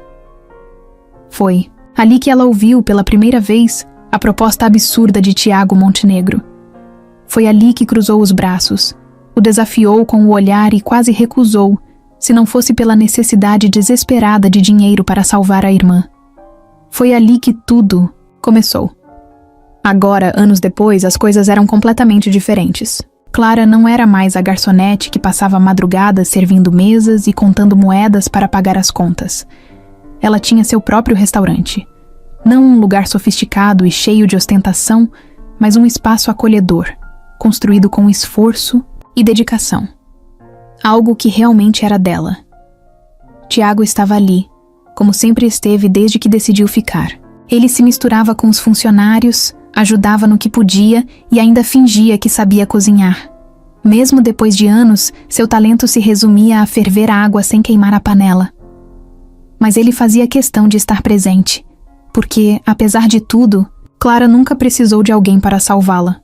Foi ali que ela ouviu pela primeira vez a proposta absurda de Tiago Montenegro. Foi ali que cruzou os braços, o desafiou com o olhar e quase recusou, se não fosse pela necessidade desesperada de dinheiro para salvar a irmã. Foi ali que tudo começou. Agora, anos depois, as coisas eram completamente diferentes. Clara não era mais a garçonete que passava madrugadas servindo mesas e contando moedas para pagar as contas. Ela tinha seu próprio restaurante. Não um lugar sofisticado e cheio de ostentação, mas um espaço acolhedor, construído com esforço e dedicação. Algo que realmente era dela. Tiago estava ali, como sempre esteve desde que decidiu ficar. Ele se misturava com os funcionários, ajudava no que podia e ainda fingia que sabia cozinhar. Mesmo depois de anos, seu talento se resumia a ferver a água sem queimar a panela. Mas ele fazia questão de estar presente, porque, apesar de tudo, Clara nunca precisou de alguém para salvá-la.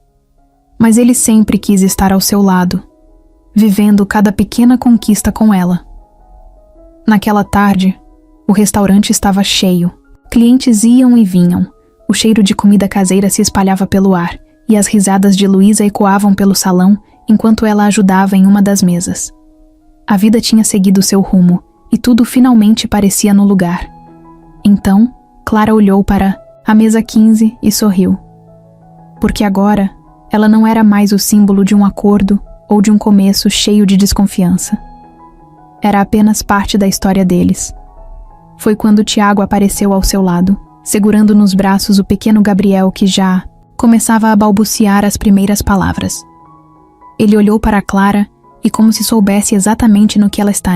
Mas ele sempre quis estar ao seu lado, vivendo cada pequena conquista com ela. Naquela tarde, o restaurante estava cheio. Clientes iam e vinham. O cheiro de comida caseira se espalhava pelo ar, e as risadas de Luísa ecoavam pelo salão enquanto ela ajudava em uma das mesas. A vida tinha seguido seu rumo, e tudo finalmente parecia no lugar. Então, Clara olhou para a mesa 15 e sorriu. Porque agora, ela não era mais o símbolo de um acordo ou de um começo cheio de desconfiança. Era apenas parte da história deles. Foi quando Tiago apareceu ao seu lado, segurando nos braços o pequeno Gabriel que já começava a balbuciar as primeiras palavras. Ele olhou para Clara e, como se soubesse exatamente no que ela está,